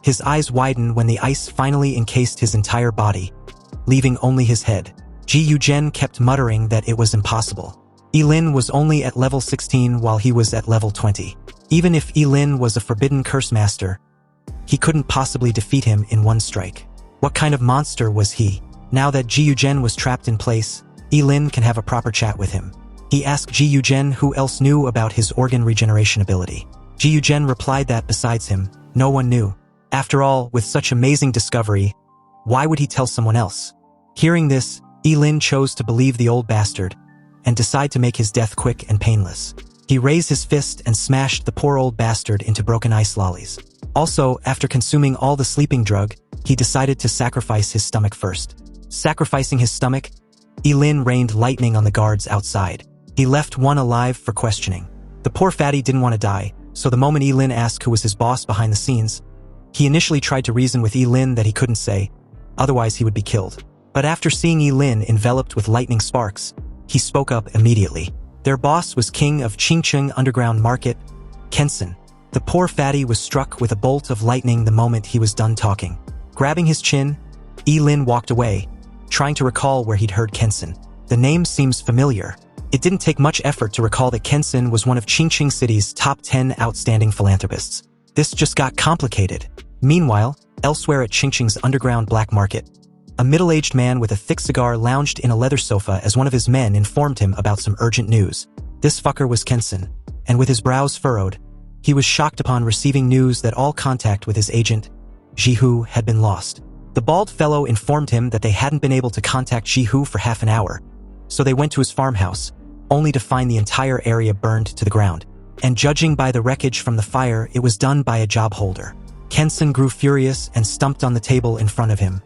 His eyes widened when the ice finally encased his entire body, leaving only his head. Ji Yujen kept muttering that it was impossible. Ye Lin was only at level 16 while he was at level 20. Even if Ye Lin was a forbidden curse master, he couldn't possibly defeat him in one strike. What kind of monster was he? Now that Ji Yujen was trapped in place, Ye Lin can have a proper chat with him. He asked Ji Yujen who else knew about his organ regeneration ability. Ji Yujen replied that besides him, no one knew. After all, with such amazing discovery, why would he tell someone else? Hearing this, Ye Lin chose to believe the old bastard and decide to make his death quick and painless. He raised his fist and smashed the poor old bastard into broken ice lollies. Also, after consuming all the sleeping drug, he decided to sacrifice his stomach first. Sacrificing his stomach, Ye Lin rained lightning on the guards outside. He left one alive for questioning. The poor fatty didn't want to die, so the moment Ye Lin asked who was his boss behind the scenes, he initially tried to reason with Ye Lin that he couldn't say, otherwise he would be killed. But after seeing Ye Lin enveloped with lightning sparks, he spoke up immediately. Their boss was king of Qingcheng Underground Market, Kensen. The poor fatty was struck with a bolt of lightning the moment he was done talking. Grabbing his chin, Ye Lin walked away, trying to recall where he'd heard Kensen. The name seems familiar. It didn't take much effort to recall that Kensen was one of Qingcheng City's top 10 outstanding philanthropists. This just got complicated. Meanwhile, elsewhere at Qingcheng's underground black market, a middle-aged man with a thick cigar lounged in a leather sofa as one of his men informed him about some urgent news. This fucker was Kensen, and with his brows furrowed, he was shocked upon receiving news that all contact with his agent, Jihu, had been lost. The bald fellow informed him that they hadn't been able to contact Jihu for half an hour, so they went to his farmhouse, only to find the entire area burned to the ground. And judging by the wreckage from the fire, it was done by a job holder. Kensen grew furious and stumped on the table in front of him,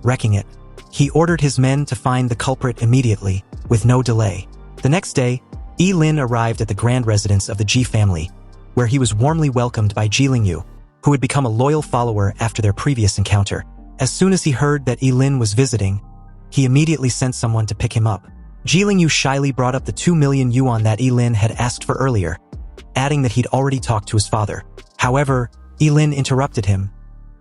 wrecking it. He ordered his men to find the culprit immediately, with no delay. The next day, Ye Lin arrived at the grand residence of the Ji family, where he was warmly welcomed by Ji Lingyu, who had become a loyal follower after their previous encounter. As soon as he heard that Ye Lin was visiting, he immediately sent someone to pick him up. Ji Lingyu shyly brought up the 2 million yuan that Ye Lin had asked for earlier, adding that he'd already talked to his father. However, Ye Lin interrupted him,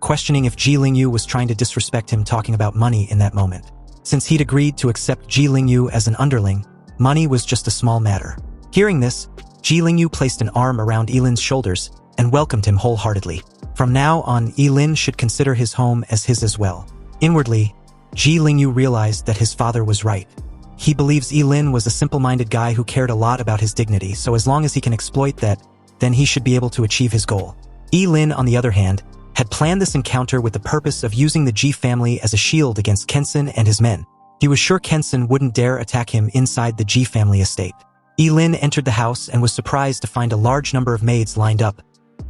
questioning if Ji Lingyu was trying to disrespect him talking about money in that moment. Since he'd agreed to accept Ji Lingyu as an underling, money was just a small matter. Hearing this, Ji Lingyu placed an arm around Ye Lin's shoulders and welcomed him wholeheartedly. From now on, Ye Lin should consider his home as his as well. Inwardly, Ji Lingyu realized that his father was right. He believes Ye Lin was a simple-minded guy who cared a lot about his dignity, so as long as he can exploit that, then he should be able to achieve his goal. Ye Lin, on the other hand, had planned this encounter with the purpose of using the Ji family as a shield against Kensen and his men. He was sure Kensen wouldn't dare attack him inside the Ji family estate. Ye Lin entered the house and was surprised to find a large number of maids lined up,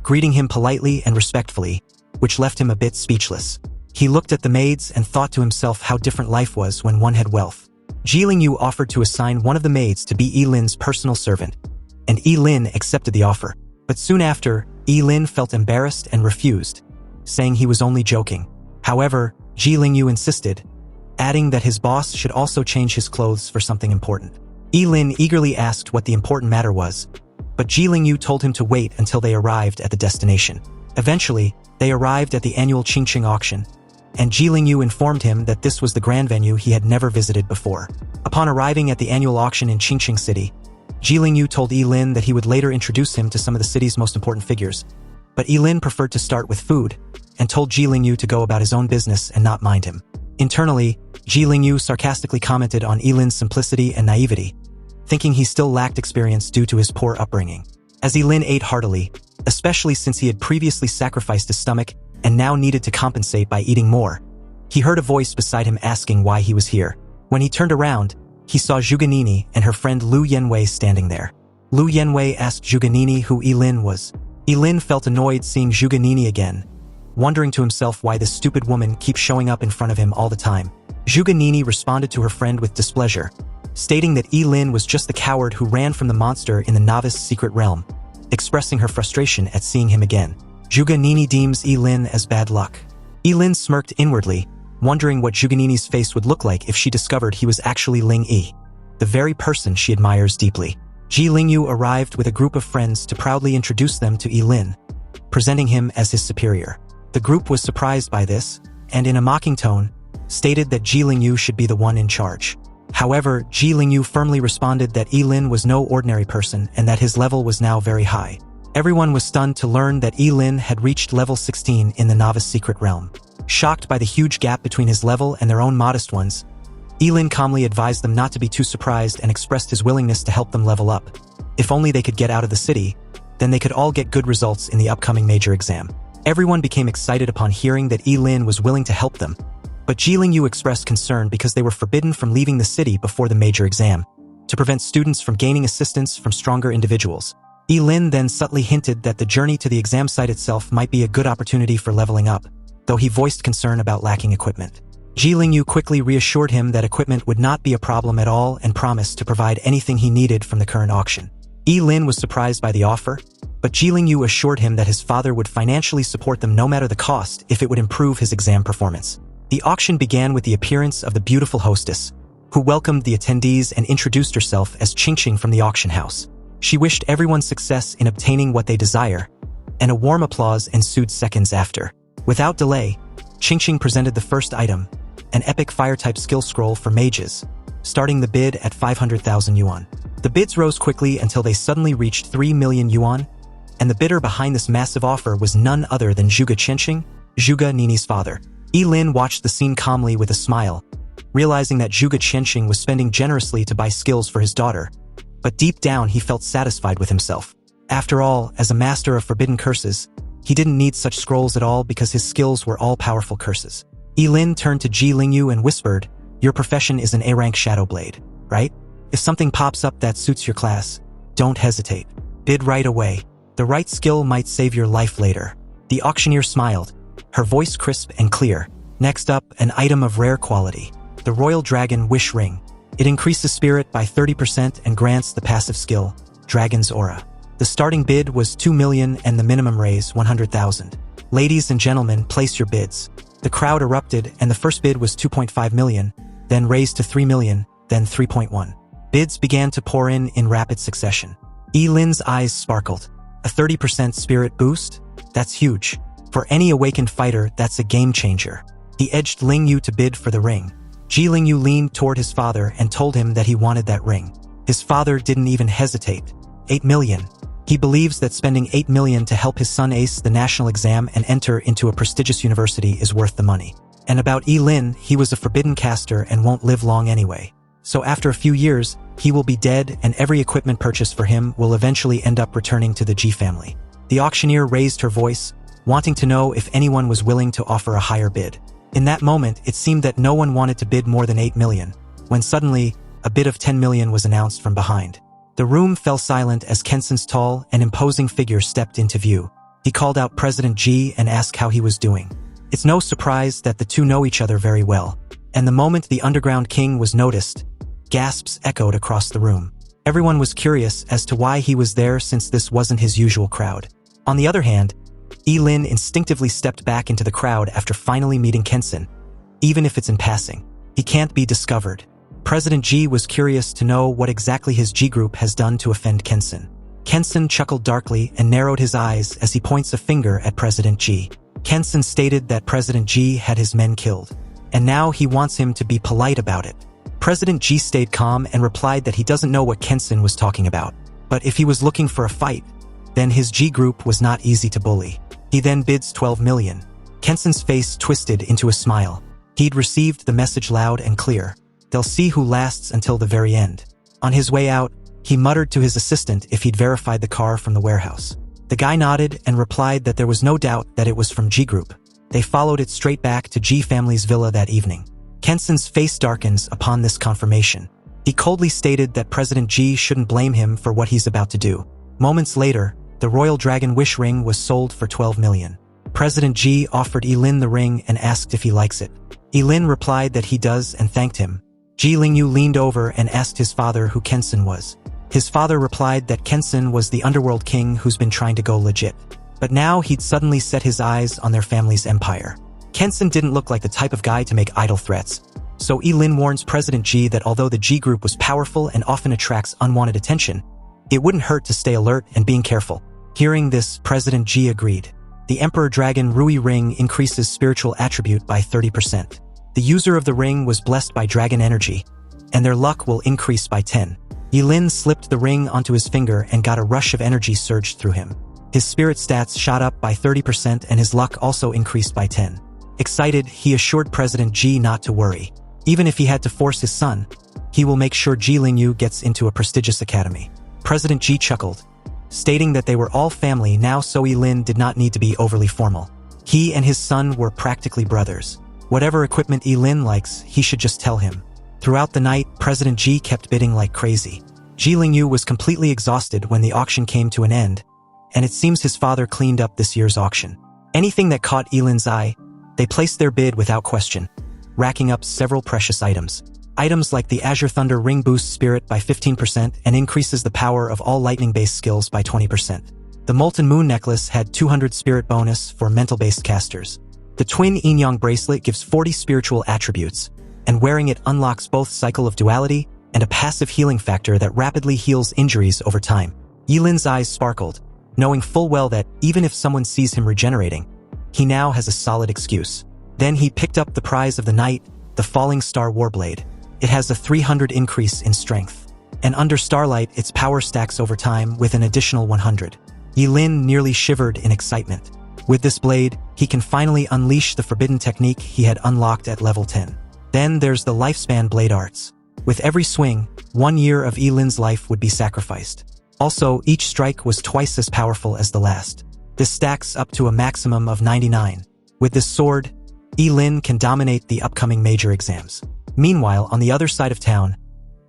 greeting him politely and respectfully, which left him a bit speechless. He looked at the maids and thought to himself how different life was when one had wealth. Ji Lingyu offered to assign one of the maids to be Ye Lin's personal servant, and Ye Lin accepted the offer. But soon after, Ye Lin felt embarrassed and refused, saying he was only joking. However, Ji Lingyu insisted, adding that his boss should also change his clothes for something important. Ye Lin eagerly asked what the important matter was, but Ji Lingyu told him to wait until they arrived at the destination. Eventually, they arrived at the annual Qingcheng auction, and Ji Lingyu informed him that this was the grand venue he had never visited before. Upon arriving at the annual auction in Qingcheng City, Ji Lingyu told Ye Lin that he would later introduce him to some of the city's most important figures, but Ye Lin preferred to start with food, and told Ji Lingyu to go about his own business and not mind him. Internally, Ji Lingyu sarcastically commented on Ye Lin's simplicity and naivety, thinking he still lacked experience due to his poor upbringing. As Ye Lin ate heartily, especially since he had previously sacrificed his stomach and now needed to compensate by eating more, he heard a voice beside him asking why he was here. When he turned around, he saw Zhuganini and her friend Lu Yanwei standing there. Lu Yanwei asked Zhuganini who Ye Lin was. Ye Lin felt annoyed seeing Zhuganini again, wondering to himself why this stupid woman keeps showing up in front of him all the time. Zhuganini responded to her friend with displeasure, stating that Ye Lin was just the coward who ran from the monster in the novice secret realm, expressing her frustration at seeing him again. Zhuganini deems Ye Lin as bad luck. Ye Lin smirked inwardly, wondering what Zhuganini's face would look like if she discovered he was actually Ling Yi, the very person she admires deeply. Ji Lingyu arrived with a group of friends to proudly introduce them to Ye Lin, presenting him as his superior. The group was surprised by this, and in a mocking tone, stated that Ji Lingyu should be the one in charge. However, Ji Lingyu firmly responded that Ye Lin was no ordinary person and that his level was now very high. Everyone was stunned to learn that Ye Lin had reached level 16 in the novice secret realm. Shocked by the huge gap between his level and their own modest ones, Ye Lin calmly advised them not to be too surprised and expressed his willingness to help them level up. If only they could get out of the city, then they could all get good results in the upcoming major exam. Everyone became excited upon hearing that Ye Lin was willing to help them, but Ji Lingyu expressed concern because they were forbidden from leaving the city before the major exam, to prevent students from gaining assistance from stronger individuals. Ye Lin then subtly hinted that the journey to the exam site itself might be a good opportunity for leveling up, though he voiced concern about lacking equipment. Ji Lingyu quickly reassured him that equipment would not be a problem at all and promised to provide anything he needed from the current auction. Ye Lin was surprised by the offer, but Ji Lingyu assured him that his father would financially support them no matter the cost if it would improve his exam performance. The auction began with the appearance of the beautiful hostess, who welcomed the attendees and introduced herself as Qingqing from the auction house. She wished everyone success in obtaining what they desire, and a warm applause ensued seconds after. Without delay, Qingqing presented the first item, an epic fire-type skill scroll for mages, starting the bid at 500,000 yuan. The bids rose quickly until they suddenly reached 3 million yuan, and the bidder behind this massive offer was none other than Zhuge Qianqing, Zhuganini's father. Ye Lin watched the scene calmly with a smile, realizing that Zhuge Qianqing was spending generously to buy skills for his daughter, but deep down he felt satisfied with himself. After all, as a master of forbidden curses, he didn't need such scrolls at all because his skills were all-powerful curses. Ye Lin turned to Ji Lingyu and whispered, "Your profession is an A-rank Shadow Blade, right? If something pops up that suits your class, don't hesitate. Bid right away. The right skill might save your life later." The auctioneer smiled, her voice crisp and clear. Next up, an item of rare quality. The Royal Dragon Wish Ring. It increases spirit by 30% and grants the passive skill, Dragon's Aura. The starting bid was 2 million and the minimum raise 100,000. Ladies and gentlemen, place your bids. The crowd erupted and the first bid was 2.5 million, then raised to 3 million, then 3.1. Bids began to pour in rapid succession. Ye Lin's eyes sparkled. A 30% spirit boost? That's huge. For any awakened fighter, that's a game changer. He edged Lingyu to bid for the ring. Ji Lingyu leaned toward his father and told him that he wanted that ring. His father didn't even hesitate. 8 million. He believes that spending 8 million to help his son ace the national exam and enter into a prestigious university is worth the money. And about Ye Lin, he was a forbidden caster and won't live long anyway. So after a few years, he will be dead and every equipment purchased for him will eventually end up returning to the Ji family. The auctioneer raised her voice, wanting to know if anyone was willing to offer a higher bid. In that moment, it seemed that no one wanted to bid more than 8 million, when suddenly, a bid of 10 million was announced from behind. The room fell silent as Kenson's tall and imposing figure stepped into view. He called out President Ji and asked how he was doing. It's no surprise that the two know each other very well, and the moment the underground king was noticed, gasps echoed across the room. Everyone was curious as to why he was there since this wasn't his usual crowd. On the other hand, Ye Lin instinctively stepped back into the crowd after finally meeting Kenson, even if it's in passing. He can't be discovered. President Ji was curious to know what exactly his G group has done to offend Kenson. Kenson chuckled darkly and narrowed his eyes as he points a finger at President Ji. Kenson stated that President Ji had his men killed, and now he wants him to be polite about it. President Ji stayed calm and replied that he doesn't know what Kenson was talking about, but if he was looking for a fight, then his G group was not easy to bully. He then bids 12 million. Kenson's face twisted into a smile. He'd received the message loud and clear. They'll see who lasts until the very end. On his way out, he muttered to his assistant if he'd verified the car from the warehouse. The guy nodded and replied that there was no doubt that it was from G Group. They followed it straight back to G family's villa that evening. Kenson's face darkens upon this confirmation. He coldly stated that President Ji shouldn't blame him for what he's about to do. Moments later, the Royal Dragon Wish Ring was sold for 12 million. President Ji offered Ye Lin the ring and asked if he likes it. Ye Lin replied that he does and thanked him. Ji Lingyu leaned over and asked his father who Kenson was. His father replied that Kenson was the underworld king who's been trying to go legit. But now he'd suddenly set his eyes on their family's empire. Kenson didn't look like the type of guy to make idle threats. So Ye Lin warns President Ji that although the Ji group was powerful and often attracts unwanted attention, it wouldn't hurt to stay alert and being careful. Hearing this, President Ji agreed. The Emperor Dragon Rui ring increases spiritual attribute by 30%. The user of the ring was blessed by dragon energy, and their luck will increase by 10. Ye Lin slipped the ring onto his finger and got a rush of energy surged through him. His spirit stats shot up by 30% and his luck also increased by 10. Excited, he assured President Ji not to worry. Even if he had to force his son, he will make sure Ji Lingyu gets into a prestigious academy. President Ji chuckled, stating that they were all family now, so Ye Lin did not need to be overly formal. He and his son were practically brothers. Whatever equipment Ye Lin likes, he should just tell him. Throughout the night, President Ji kept bidding like crazy. Ji Lingyu was completely exhausted when the auction came to an end, and it seems his father cleaned up this year's auction. Anything that caught Ye Lin's eye, they placed their bid without question, racking up several precious items. Items like the Azure Thunder ring boosts spirit by 15% and increases the power of all lightning-based skills by 20%. The Molten Moon necklace had 200 spirit bonus for mental-based casters. The Twin Yin-Yang bracelet gives 40 spiritual attributes, and wearing it unlocks both Cycle of Duality and a passive healing factor that rapidly heals injuries over time. Ye Lin's eyes sparkled, knowing full well that even if someone sees him regenerating, he now has a solid excuse. Then he picked up the prize of the night, the Falling Star Warblade. It has a 300 increase in strength, and under starlight its power stacks over time with an additional 100. Ye Lin nearly shivered in excitement. With this blade, he can finally unleash the forbidden technique he had unlocked at level 10. Then there's the lifespan blade arts. With every swing, 1 year of Ye Lin's life would be sacrificed. Also, each strike was twice as powerful as the last. This stacks up to a maximum of 99. With this sword, Ye Lin can dominate the upcoming major exams. Meanwhile, on the other side of town,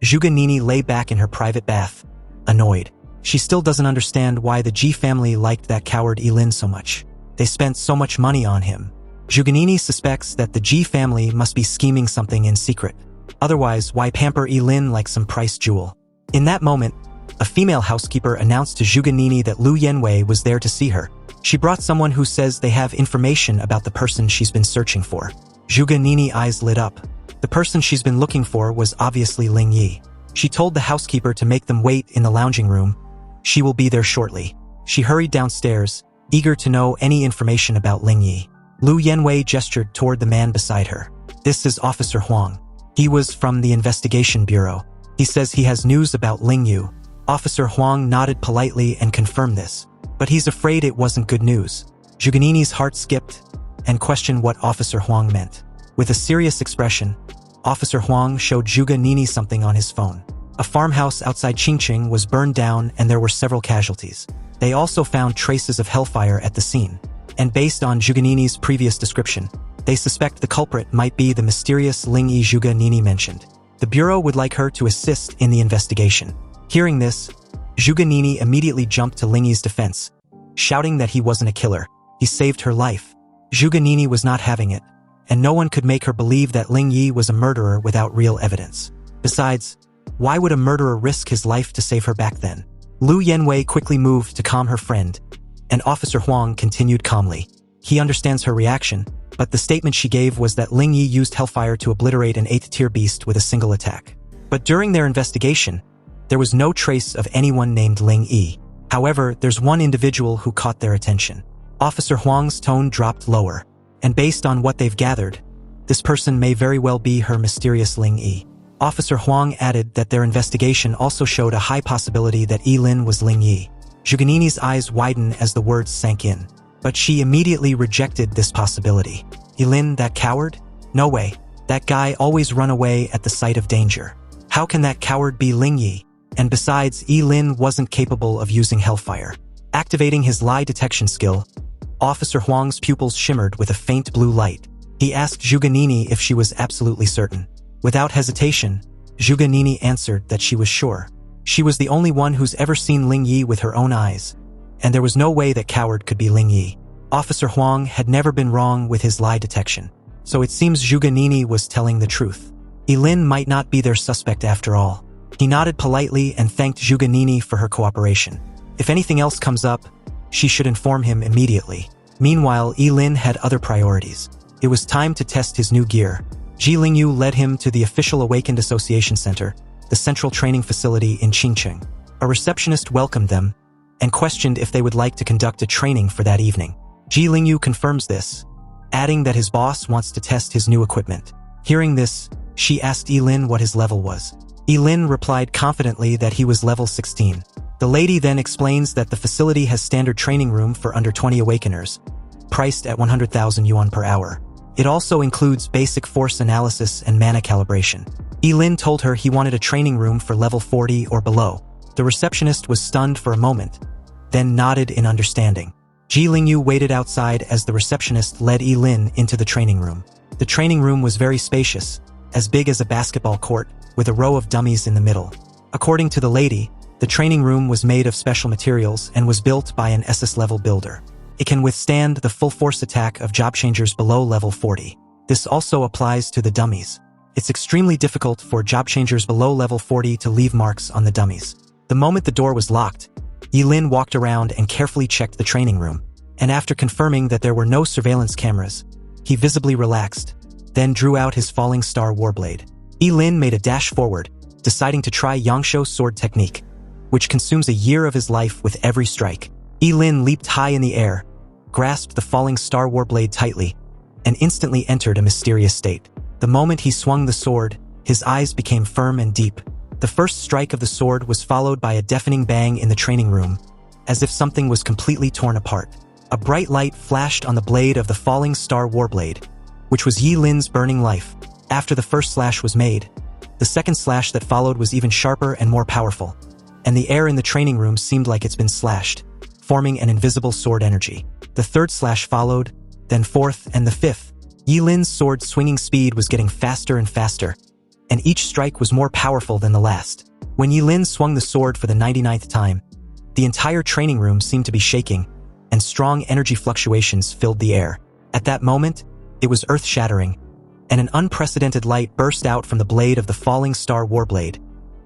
Zhuge Nini lay back in her private bath, annoyed. She still doesn't understand why the Ji family liked that coward Ye Lin so much. They spent so much money on him. Zhuge Nini suspects that the Ji family must be scheming something in secret. Otherwise, why pamper Ye Lin like some priced jewel? In that moment, a female housekeeper announced to Zhuge Nini that Lu Yanwei was there to see her. She brought someone who says they have information about the person she's been searching for. Zhuge Nini's eyes lit up. The person she's been looking for was obviously Ling Yi. She told the housekeeper to make them wait in the lounging room. She will be there shortly. She hurried downstairs, eager to know any information about Ling Yi. Lu Yanwei gestured toward the man beside her. This is Officer Huang. He was from the investigation bureau. He says he has news about Ling Yu. Officer Huang nodded politely and confirmed this. But he's afraid it wasn't good news. Zhuge Nini's heart skipped and questioned what Officer Huang meant. With a serious expression, Officer Huang showed Zhuge Nini something on his phone. A farmhouse outside Qingqing was burned down and there were several casualties. They also found traces of hellfire at the scene. And based on Zhuge Nini's previous description, they suspect the culprit might be the mysterious Ling Yi Zhuge Nini mentioned. The Bureau would like her to assist in the investigation. Hearing this, Zhuge Nini immediately jumped to Ling Yi's defense, shouting that he wasn't a killer. He saved her life. Zhuge Nini was not having it, and no one could make her believe that Ling Yi was a murderer without real evidence. Besides, why would a murderer risk his life to save her back then? Lu Yanwei quickly moved to calm her friend, and Officer Huang continued calmly. He understands her reaction, but the statement she gave was that Ling Yi used hellfire to obliterate an 8th-tier beast with a single attack. But during their investigation, there was no trace of anyone named Ling Yi. However, there's one individual who caught their attention. Officer Huang's tone dropped lower, and based on what they've gathered, this person may very well be her mysterious Ling Yi. Officer Huang added that their investigation also showed a high possibility that Ye Lin was Ling Yi. Zhuge Nini's eyes widened as the words sank in, but she immediately rejected this possibility. Ye Lin, that coward? No way. That guy always run away at the sight of danger. How can that coward be Ling Yi? And besides, Ye Lin wasn't capable of using hellfire. Activating his lie detection skill, Officer Huang's pupils shimmered with a faint blue light. He asked Zhuge Nini if she was absolutely certain. Without hesitation, Zhuge Nini answered that she was sure. She was the only one who's ever seen Ling Yi with her own eyes, and there was no way that coward could be Ling Yi. Officer Huang had never been wrong with his lie detection, so it seems Zhuge Nini was telling the truth. Ye Lin might not be their suspect after all. He nodded politely and thanked Zhuge Nini for her cooperation. If anything else comes up, she should inform him immediately. Meanwhile, Ye Lin had other priorities. It was time to test his new gear. Ye Lin led him to the official Awakened Association Center, the central training facility in Qingcheng. A receptionist welcomed them and questioned if they would like to conduct a training for that evening. Ye Lin confirms this, adding that his boss wants to test his new equipment. Hearing this, she asked Ye Lin what his level was. Ye Lin replied confidently that he was level 16. The lady then explains that the facility has standard training room for under 20 awakeners, priced at 100,000 yuan per hour. It also includes basic force analysis and mana calibration. Ye Lin told her he wanted a training room for level 40 or below. The receptionist was stunned for a moment, then nodded in understanding. Ye Lin waited outside as the receptionist led Ye Lin into the training room. The training room was very spacious, as big as a basketball court, with a row of dummies in the middle. According to the lady, the training room was made of special materials and was built by an SS-level builder. It can withstand the full force attack of job changers below level 40. This also applies to the dummies. It's extremely difficult for job changers below level 40 to leave marks on the dummies. The moment the door was locked, Ye Lin walked around and carefully checked the training room, and after confirming that there were no surveillance cameras, he visibly relaxed, then drew out his falling star warblade. Ye Lin made a dash forward, deciding to try Yangshuo sword technique, which consumes a year of his life with every strike. Ye Lin leaped high in the air, grasped the falling star warblade tightly, and instantly entered a mysterious state. The moment he swung the sword, his eyes became firm and deep. The first strike of the sword was followed by a deafening bang in the training room, as if something was completely torn apart. A bright light flashed on the blade of the falling star warblade, which was Ye Lin's burning life. After the first slash was made, the second slash that followed was even sharper and more powerful, and the air in the training room seemed like it's been slashed, forming an invisible sword energy. The third slash followed, then fourth and the fifth. Ye Lin's sword swinging speed was getting faster and faster, and each strike was more powerful than the last. When Ye Lin swung the sword for the 99th time, the entire training room seemed to be shaking, and strong energy fluctuations filled the air. At that moment, it was earth-shattering, and an unprecedented light burst out from the blade of the falling star warblade,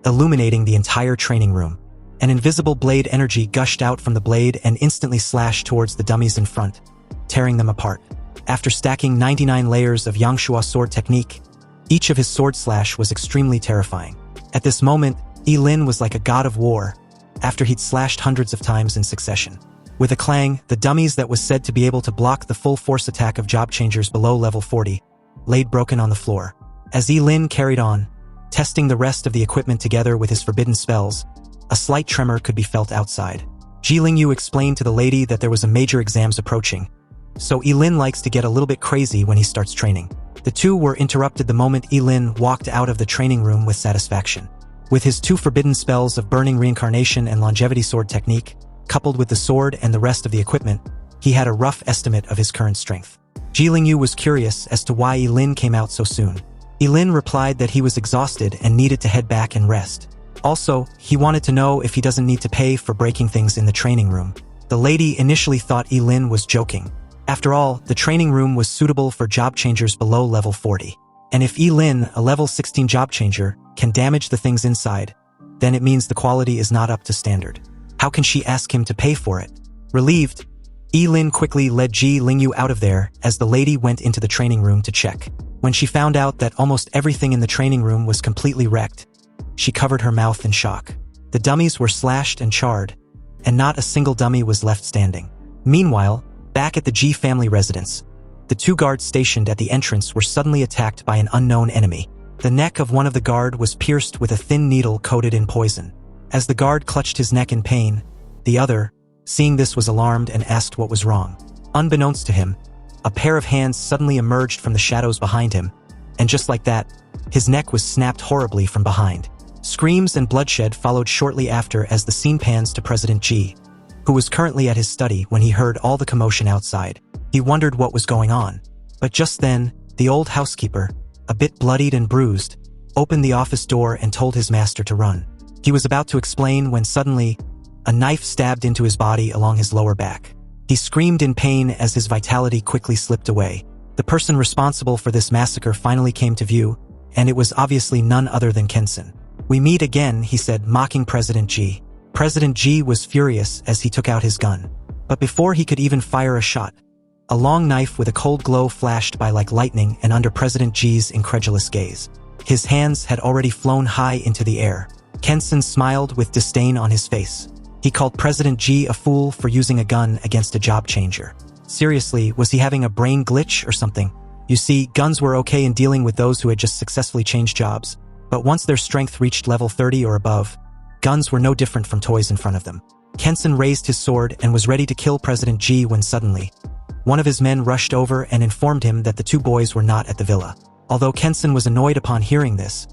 illuminating the entire training room. An invisible blade energy gushed out from the blade and instantly slashed towards the dummies in front, tearing them apart. After stacking 99 layers of Yangshuo sword technique, each of his sword slash was extremely terrifying. At this moment, Ye Lin was like a god of war, after he'd slashed hundreds of times in succession. With a clang, the dummies that was said to be able to block the full force attack of job changers below level 40 laid broken on the floor. As Ye Lin carried on, testing the rest of the equipment together with his forbidden spells, a slight tremor could be felt outside. Ye Lin explained to the lady that there was a major exams approaching, so Ye Lin likes to get a little bit crazy when he starts training. The two were interrupted the moment Ye Lin walked out of the training room with satisfaction. With his two forbidden spells of Burning Reincarnation and Longevity Sword Technique, coupled with the sword and the rest of the equipment, he had a rough estimate of his current strength. Ye Lin was curious as to why Ye Lin came out so soon. Ye Lin replied that he was exhausted and needed to head back and rest. Also, he wanted to know if he doesn't need to pay for breaking things in the training room. The lady initially thought Ye Lin was joking. After all, the training room was suitable for job changers below level 40. And if Ye Lin, a level 16 job changer, can damage the things inside, then it means the quality is not up to standard. How can she ask him to pay for it? Relieved, Ye Lin quickly led Ye Lin out of there as the lady went into the training room to check. When she found out that almost everything in the training room was completely wrecked, she covered her mouth in shock. The dummies were slashed and charred, and not a single dummy was left standing. Meanwhile, back at the Ji family residence, the two guards stationed at the entrance were suddenly attacked by an unknown enemy. The neck of one of the guard was pierced with a thin needle coated in poison. As the guard clutched his neck in pain, the other, seeing this, was alarmed and asked what was wrong. Unbeknownst to him, a pair of hands suddenly emerged from the shadows behind him, and just like that, his neck was snapped horribly from behind. Screams and bloodshed followed shortly after as the scene pans to President Ji, who was currently at his study when he heard all the commotion outside. He wondered what was going on. But just then, the old housekeeper, a bit bloodied and bruised, opened the office door and told his master to run. He was about to explain when suddenly, a knife stabbed into his body along his lower back. He screamed in pain as his vitality quickly slipped away. The person responsible for this massacre finally came to view, and it was obviously none other than Kenson. "We meet again," he said, mocking President Ji. President Ji was furious as he took out his gun. But before he could even fire a shot, A long knife with a cold glow flashed by like lightning and under President Ji's incredulous gaze. His hands had already flown high into the air. Kensen smiled with disdain on his face. He called President Ji a fool for using a gun against a job changer. Seriously, was he having a brain glitch or something? You see, guns were okay in dealing with those who had just successfully changed jobs. But once their strength reached level 30 or above, guns were no different from toys in front of them. Kensen raised his sword and was ready to kill President Ji when suddenly, one of his men rushed over and informed him that the two boys were not at the villa. Although Kensen was annoyed upon hearing this,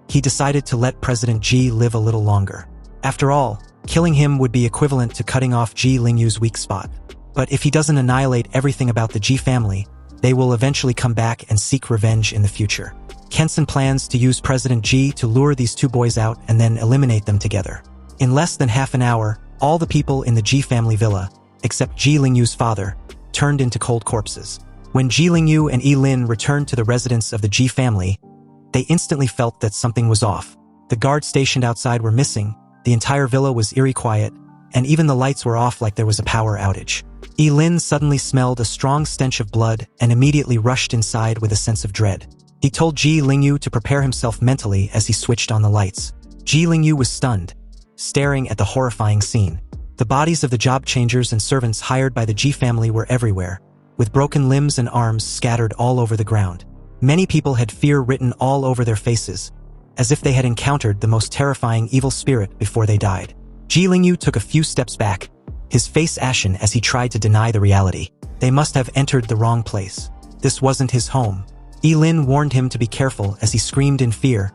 he decided to let President Ji live a little longer. After all, killing him would be equivalent to cutting off Ye Lin's weak spot. But if he doesn't annihilate everything about the Ji family, they will eventually come back and seek revenge in the future. Kensen plans to use President Ji to lure these two boys out and then eliminate them together. In less than half an hour, all the people in the Ji family villa, except Ye Lin's father, turned into cold corpses. When Ye Lin and Ye Lin returned to the residence of the Ji family, they instantly felt that something was off. The guards stationed outside were missing, the entire villa was eerie quiet, and even the lights were off like there was a power outage. Ye Lin suddenly smelled a strong stench of blood and immediately rushed inside with a sense of dread. He told Ye Lin to prepare himself mentally as he switched on the lights. Ye Lin was stunned, staring at the horrifying scene. The bodies of the job changers and servants hired by the Ji family were everywhere, with broken limbs and arms scattered all over the ground. Many people had fear written all over their faces, as if they had encountered the most terrifying evil spirit before they died. Ye Lin took a few steps back, his face ashen as he tried to deny the reality. They must have entered the wrong place. This wasn't his home. Ye Lin warned him to be careful as he screamed in fear,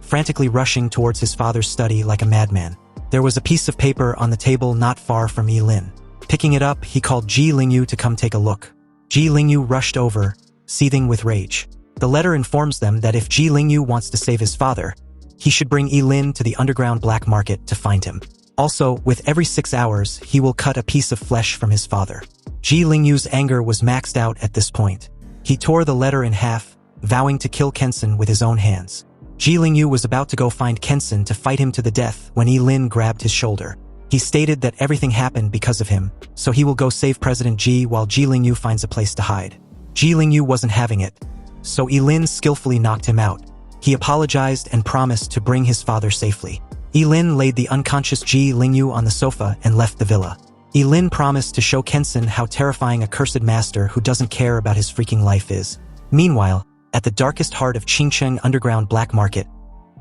frantically rushing towards his father's study like a madman. There was a piece of paper on the table not far from Ye Lin. Picking it up, he called Ye Lin to come take a look. Ye Lin rushed over, seething with rage. The letter informs them that if Ye Lin wants to save his father, he should bring Ye Lin to the underground black market to find him. Also, with every 6 hours, he will cut a piece of flesh from his father. Ye Lin's anger was maxed out at this point. He tore the letter in half, vowing to kill Kensen with his own hands. Ye Lin was about to go find Kensen to fight him to the death when Ye Lin grabbed his shoulder. He stated that everything happened because of him, so he will go save President Ji while Ye Lin finds a place to hide. Ye Lin wasn't having it, so Ye Lin skillfully knocked him out. He apologized and promised to bring his father safely. Ye Lin laid the unconscious Ye Lin on the sofa and left the villa. Ye Lin promised to show Kensen how terrifying a cursed master who doesn't care about his freaking life is. Meanwhile, at the darkest heart of Qingcheng underground black market,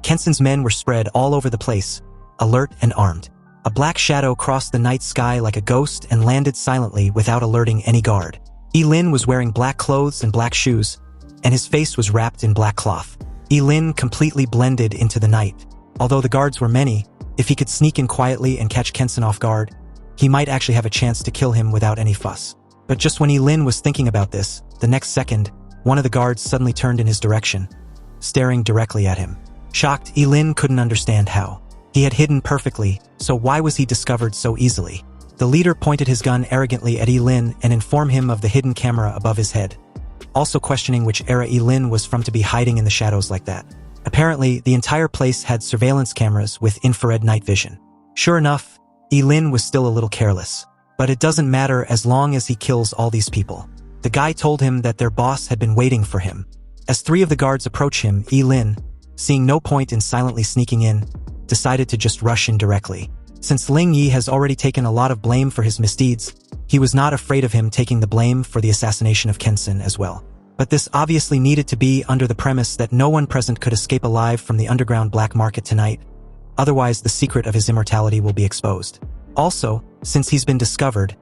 Kensen's men were spread all over the place, alert and armed. A black shadow crossed the night sky like a ghost and landed silently without alerting any guard. Ye Lin was wearing black clothes and black shoes, and his face was wrapped in black cloth. Ye Lin completely blended into the night. Although the guards were many, if he could sneak in quietly and catch Kensen off guard, he might actually have a chance to kill him without any fuss. But just when Ye Lin was thinking about this, the next second, one of the guards suddenly turned in his direction, staring directly at him. Shocked, Ye Lin couldn't understand how. He had hidden perfectly, so why was he discovered so easily? The leader pointed his gun arrogantly at Ye Lin and informed him of the hidden camera above his head, also questioning which era Ye Lin was from to be hiding in the shadows like that. Apparently, the entire place had surveillance cameras with infrared night vision. Sure enough, Ye Lin was still a little careless. But it doesn't matter as long as he kills all these people. The guy told him that their boss had been waiting for him. As 3 of the guards approached him, Ye Lin, seeing no point in silently sneaking in, decided to just rush in directly. Since Ling Yi has already taken a lot of blame for his misdeeds, he was not afraid of him taking the blame for the assassination of Kensen as well. But this obviously needed to be under the premise that no one present could escape alive from the underground black market tonight. Otherwise, the secret of his immortality will be exposed. Also, since he's been discovered,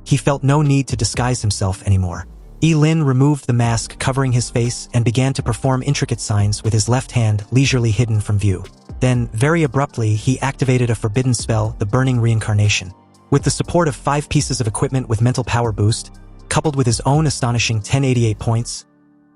he felt no need to disguise himself anymore. Ye Lin removed the mask covering his face and began to perform intricate signs with his left hand leisurely hidden from view. Then, very abruptly, he activated a forbidden spell, the Burning Reincarnation. With the support of 5 pieces of equipment with mental power boost, coupled with his own astonishing 1088 points,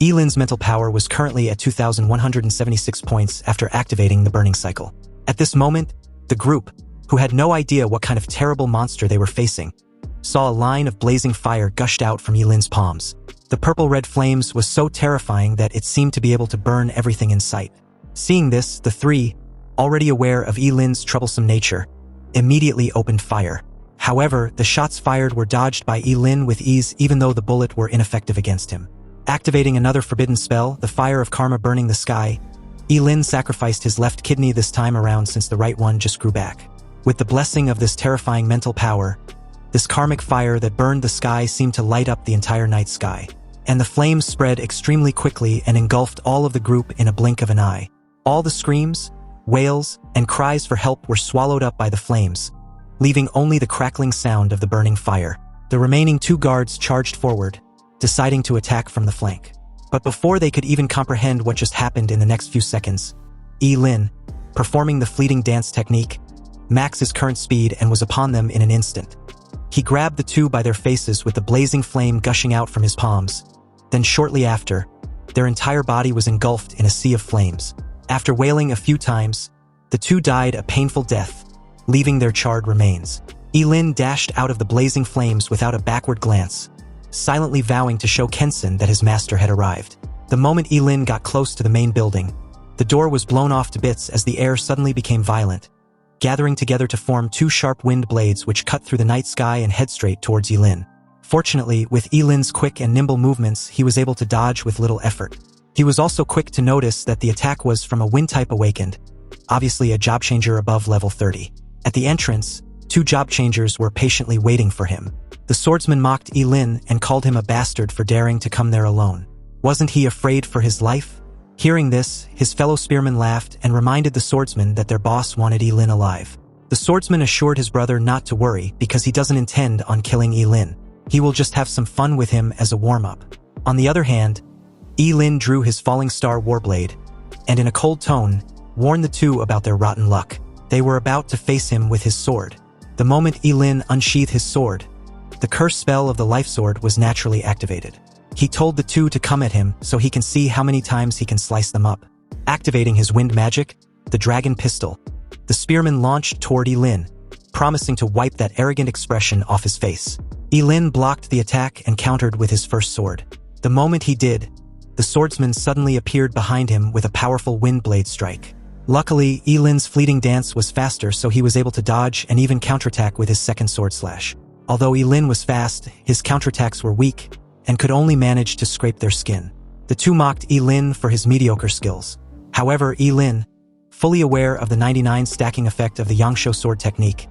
Ye Lin's mental power was currently at 2,176 points after activating the burning cycle. At this moment, the group, who had no idea what kind of terrible monster they were facing, saw a line of blazing fire gushed out from Ye Lin's palms. The purple-red flames was so terrifying that it seemed to be able to burn everything in sight. Seeing this, the 3, already aware of Ye Lin's troublesome nature, immediately opened fire. However, the shots fired were dodged by Ye Lin with ease even though the bullet were ineffective against him. Activating another forbidden spell, the fire of karma burning the sky, Ye Lin sacrificed his left kidney this time around since the right one just grew back. With the blessing of this terrifying mental power, this karmic fire that burned the sky seemed to light up the entire night sky. And the flames spread extremely quickly and engulfed all of the group in a blink of an eye. All the screams, wails, and cries for help were swallowed up by the flames, leaving only the crackling sound of the burning fire. The remaining 2 guards charged forward, deciding to attack from the flank. But before they could even comprehend what just happened in the next few seconds, Ye Lin, performing the fleeting dance technique, maxed his current speed and was upon them in an instant. He grabbed the 2 by their faces with the blazing flame gushing out from his palms. Then shortly after, their entire body was engulfed in a sea of flames. After wailing a few times, the 2 died a painful death, leaving their charred remains. Ye Lin dashed out of the blazing flames without a backward glance, silently vowing to show Kensen that his master had arrived. The moment Ye Lin got close to the main building, the door was blown off to bits as the air suddenly became violent, gathering together to form 2 sharp wind blades which cut through the night sky and head straight towards Ye Lin. Fortunately, with Ye Lin's quick and nimble movements, he was able to dodge with little effort. He was also quick to notice that the attack was from a wind type awakened, obviously a job changer above level 30. At the entrance, 2 job changers were patiently waiting for him. The swordsman mocked Ye Lin and called him a bastard for daring to come there alone. Wasn't he afraid for his life? Hearing this, his fellow spearmen laughed and reminded the swordsman that their boss wanted Ye Lin alive. The swordsman assured his brother not to worry because he doesn't intend on killing Ye Lin. He will just have some fun with him as a warm-up. On the other hand, Ye Lin drew his falling star warblade, and in a cold tone, warned the 2 about their rotten luck. They were about to face him with his sword. The moment Ye Lin unsheathed his sword, the curse spell of the life sword was naturally activated. He told the 2 to come at him so he can see how many times he can slice them up. Activating his wind magic, the dragon pistol, the spearman launched toward Ye Lin, promising to wipe that arrogant expression off his face. Ye Lin blocked the attack and countered with his first sword. The moment he did, the swordsman suddenly appeared behind him with a powerful wind blade strike. Luckily, Ye Lin's fleeting dance was faster, so he was able to dodge and even counterattack with his second sword slash. Although Ye Lin was fast, his counterattacks were weak and could only manage to scrape their skin. The 2 mocked Ye Lin for his mediocre skills. However, Ye Lin, fully aware of the 99 stacking effect of the Yangsho sword technique,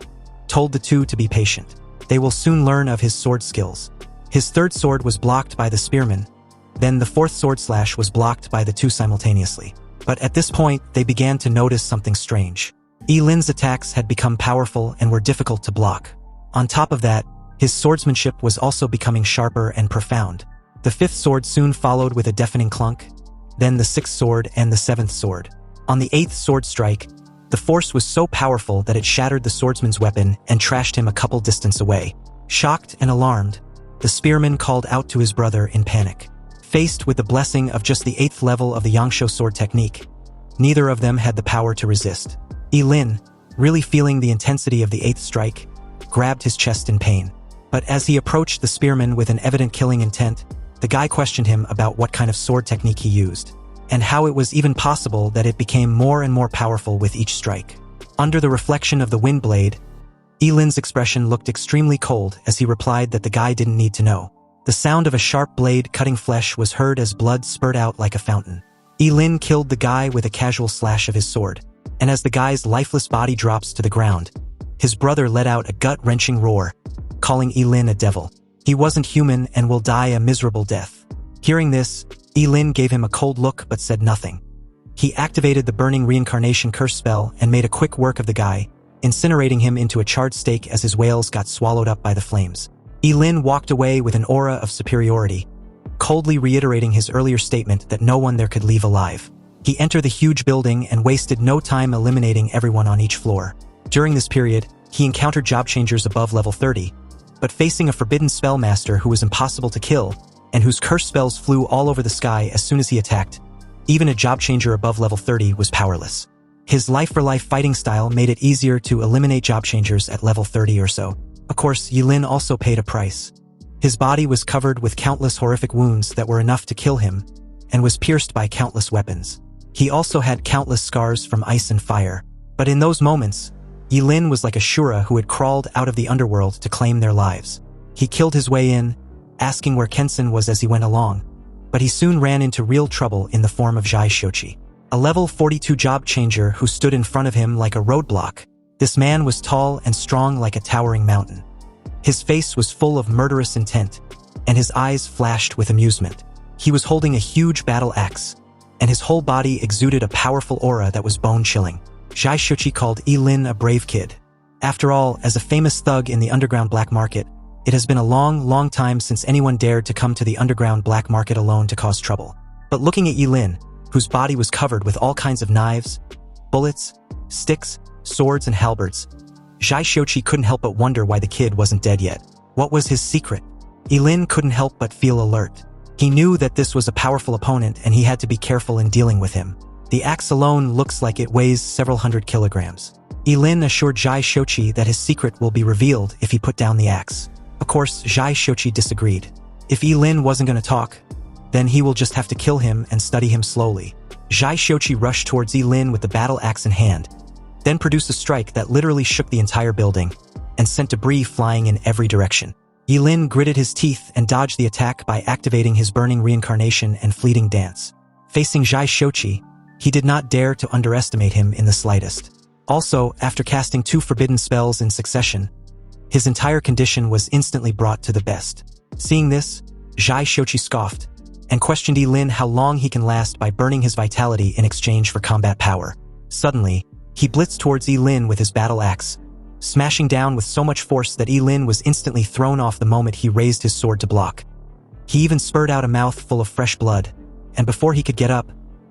told the 2 to be patient. They will soon learn of his sword skills. His third sword was blocked by the spearman, then the 4th sword slash was blocked by the 2 simultaneously. But at this point, they began to notice something strange. Ye Lin's attacks had become powerful and were difficult to block. On top of that, his swordsmanship was also becoming sharper and profound. The 5th sword soon followed with a deafening clunk, then the 6th sword and the 7th sword. On the 8th sword strike, the force was so powerful that it shattered the swordsman's weapon and trashed him a couple distance away. Shocked and alarmed, the spearman called out to his brother in panic. Faced with the blessing of just the 8th level of the Yangsho sword technique, neither of them had the power to resist. Ye Lin, really feeling the intensity of the 8th strike, grabbed his chest in pain. But as he approached the spearman with an evident killing intent, the guy questioned him about what kind of sword technique he used, and how it was even possible that it became more and more powerful with each strike. Under the reflection of the wind blade, Ye Lin's expression looked extremely cold as he replied that the guy didn't need to know. The sound of a sharp blade cutting flesh was heard as blood spurted out like a fountain. Ye Lin killed the guy with a casual slash of his sword, and as the guy's lifeless body drops to the ground, his brother let out a gut-wrenching roar, calling Ye Lin a devil. He wasn't human and will die a miserable death. Hearing this, Ye Lin gave him a cold look but said nothing. He activated the burning reincarnation curse spell and made a quick work of the guy, incinerating him into a charred steak as his wails got swallowed up by the flames. Ye Lin walked away with an aura of superiority, coldly reiterating his earlier statement that no one there could leave alive. He entered the huge building and wasted no time eliminating everyone on each floor. During this period, he encountered job changers above level 30, but facing a forbidden spellmaster who was impossible to kill, and whose curse spells flew all over the sky as soon as he attacked, even a job changer above level 30 was powerless. His life-for-life fighting style made it easier to eliminate job changers at level 30 or so. Of course, Ye Lin also paid a price. His body was covered with countless horrific wounds that were enough to kill him, and was pierced by countless weapons. He also had countless scars from ice and fire. But in those moments, Ye Lin was like a Shura who had crawled out of the underworld to claim their lives. He killed his way in, asking where Kensen was as he went along, but he soon ran into real trouble in the form of Zhai Shochi, a level 42 job changer who stood in front of him like a roadblock. This man was tall and strong like a towering mountain. His face was full of murderous intent, and his eyes flashed with amusement. He was holding a huge battle axe, and his whole body exuded a powerful aura that was bone-chilling. Zhai Shochi called Ye Lin a brave kid. After all, as a famous thug in the underground black market, it has been a long, long time since anyone dared to come to the underground black market alone to cause trouble. But looking at Ye Lin, whose body was covered with all kinds of knives, bullets, sticks, swords, and halberds, Zhai Shochi couldn't help but wonder why the kid wasn't dead yet. What was his secret? Ye Lin couldn't help but feel alert. He knew that this was a powerful opponent and he had to be careful in dealing with him. The axe alone looks like it weighs several hundred kilograms. Ye Lin assured Zhai Shochi that his secret will be revealed if he put down the axe. Of course, Zhai Shochi disagreed. If Ye Lin wasn't going to talk, then he will just have to kill him and study him slowly. Zhai Shochi rushed towards Ye Lin with the battle axe in hand, then produced a strike that literally shook the entire building and sent debris flying in every direction. Ye Lin gritted his teeth and dodged the attack by activating his burning reincarnation and fleeting dance. Facing Zhai Shochi, he did not dare to underestimate him in the slightest. Also, after casting 2 forbidden spells in succession, his entire condition was instantly brought to the best. Seeing this, Zhai Shochi scoffed and questioned Ye Lin how long he can last by burning his vitality in exchange for combat power. Suddenly, he blitzed towards Ye Lin with his battle axe, smashing down with so much force that Ye Lin was instantly thrown off the moment he raised his sword to block. He even spurted out a mouth full of fresh blood, and before he could get up,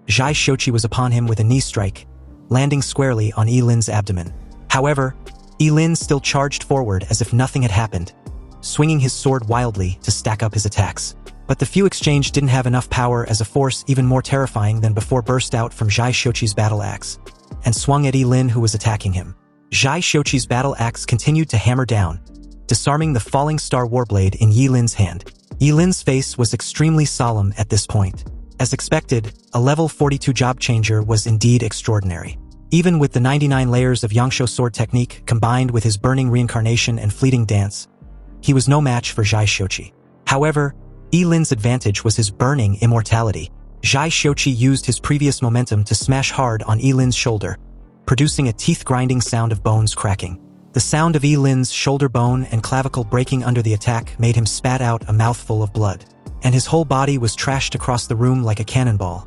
Zhai Shochi was upon him with a knee strike, landing squarely on Ye Lin's abdomen. However, Ye Lin still charged forward as if nothing had happened, swinging his sword wildly to stack up his attacks. But the few exchanged didn't have enough power as a force even more terrifying than before burst out from Zhai Shochi's battle axe and swung at Ye Lin, who was attacking him. Zhai Shochi's battle axe continued to hammer down, disarming the falling star warblade in Ye Lin's hand. Ye Lin's face was extremely solemn at this point. As expected, a level 42 job changer was indeed extraordinary. Even with the 99 layers of Yangsho sword technique combined with his burning reincarnation and fleeting dance, he was no match for Zhai Shochi. However, Ye Lin's advantage was his burning immortality. Zhai Shochi used his previous momentum to smash hard on Ye Lin's shoulder, producing a teeth-grinding sound of bones cracking. The sound of Ye Lin's shoulder bone and clavicle breaking under the attack made him spat out a mouthful of blood, and his whole body was trashed across the room like a cannonball,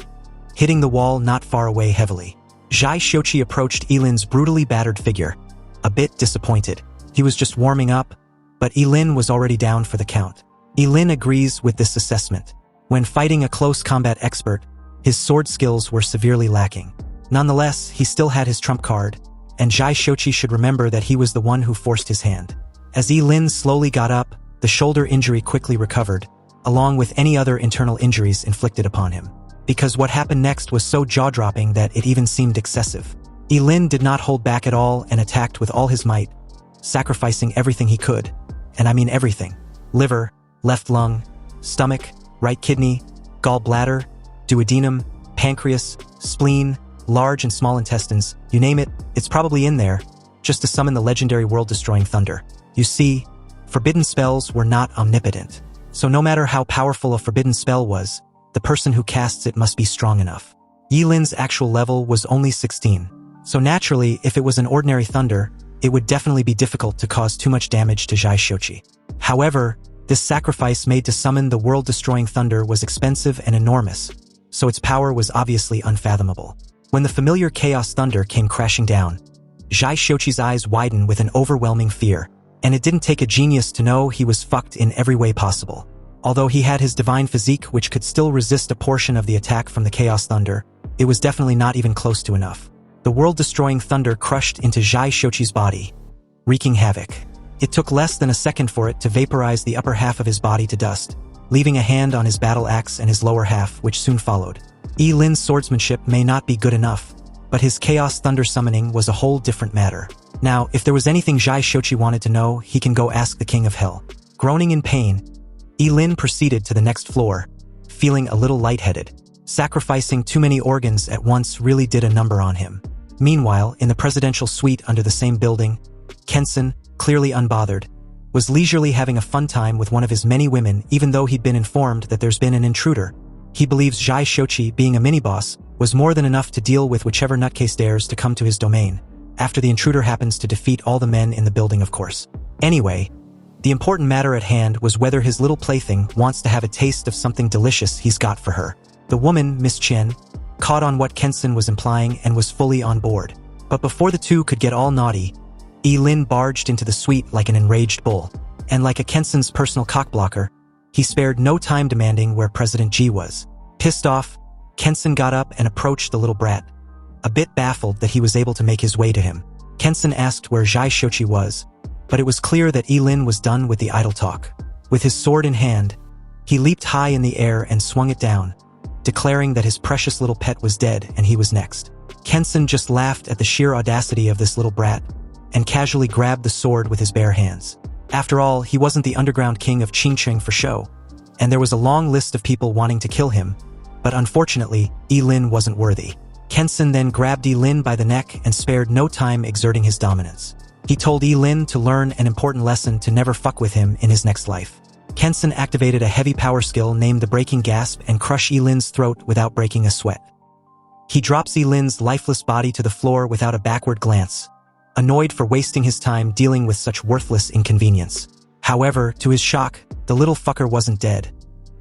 hitting the wall not far away heavily. Zhai Shochi approached Ye Lin's brutally battered figure, a bit disappointed. He was just warming up, but Ye Lin was already down for the count. Ye Lin agrees with this assessment. When fighting a close combat expert, his sword skills were severely lacking. Nonetheless, he still had his trump card, and Zhai Shochi should remember that he was the one who forced his hand. As Ye Lin slowly got up, the shoulder injury quickly recovered, along with any other internal injuries inflicted upon him. Because what happened next was so jaw-dropping that it even seemed excessive. Ye Lin did not hold back at all and attacked with all his might, sacrificing everything he could, and I mean everything. Liver, left lung, stomach, right kidney, gallbladder, duodenum, pancreas, spleen, large and small intestines, you name it, it's probably in there, just to summon the legendary world-destroying thunder. You see, forbidden spells were not omnipotent, so no matter how powerful a forbidden spell was, the person who casts it must be strong enough. Ye Lin's actual level was only 16, so naturally, if it was an ordinary thunder, it would definitely be difficult to cause too much damage to Zhai Shochi. However, this sacrifice made to summon the world-destroying thunder was expensive and enormous, so its power was obviously unfathomable. When the familiar chaos thunder came crashing down, Zhai Shochi's eyes widened with an overwhelming fear, and it didn't take a genius to know he was fucked in every way possible. Although he had his divine physique which could still resist a portion of the attack from the chaos thunder, it was definitely not even close to enough. The world-destroying thunder crushed into Zhai Shochi's body, wreaking havoc. It took less than a second for it to vaporize the upper half of his body to dust, leaving a hand on his battle axe and his lower half, which soon followed. Ye Lin's swordsmanship may not be good enough, but his chaos thunder summoning was a whole different matter. Now, if there was anything Zhai Shochi wanted to know, he can go ask the King of Hell. Groaning in pain, Ye Lin proceeded to the next floor, feeling a little lightheaded. Sacrificing too many organs at once really did a number on him. Meanwhile, in the presidential suite under the same building, Kensen, clearly unbothered, was leisurely having a fun time with one of his many women even though he'd been informed that there's been an intruder. He believes Zhai Shochi, being a mini-boss, was more than enough to deal with whichever nutcase dares to come to his domain, after the intruder happens to defeat all the men in the building, of course. Anyway, the important matter at hand was whether his little plaything wants to have a taste of something delicious he's got for her. The woman, Miss Chen, caught on what Kensen was implying and was fully on board. But before the two could get all naughty, Ye Lin barged into the suite like an enraged bull, and like a Kensen's personal cockblocker, he spared no time demanding where President Ji was. Pissed off, Kensen got up and approached the little brat, a bit baffled that he was able to make his way to him. Kensen asked where Zhai Shochi was, but it was clear that Ye Lin was done with the idle talk. With his sword in hand, he leaped high in the air and swung it down, declaring that his precious little pet was dead and he was next. Kensen just laughed at the sheer audacity of this little brat, and casually grabbed the sword with his bare hands. After all, he wasn't the underground king of Qingcheng for show, and there was a long list of people wanting to kill him, but unfortunately, Ye Lin wasn't worthy. Kensen then grabbed Ye Lin by the neck and spared no time exerting his dominance. He told Ye Lin to learn an important lesson to never fuck with him in his next life. Kensen activated a heavy power skill named the Breaking Gasp and crushed Ye Lin's throat without breaking a sweat. He drops Ye Lin's lifeless body to the floor without a backward glance, annoyed for wasting his time dealing with such worthless inconvenience. However, to his shock, the little fucker wasn't dead,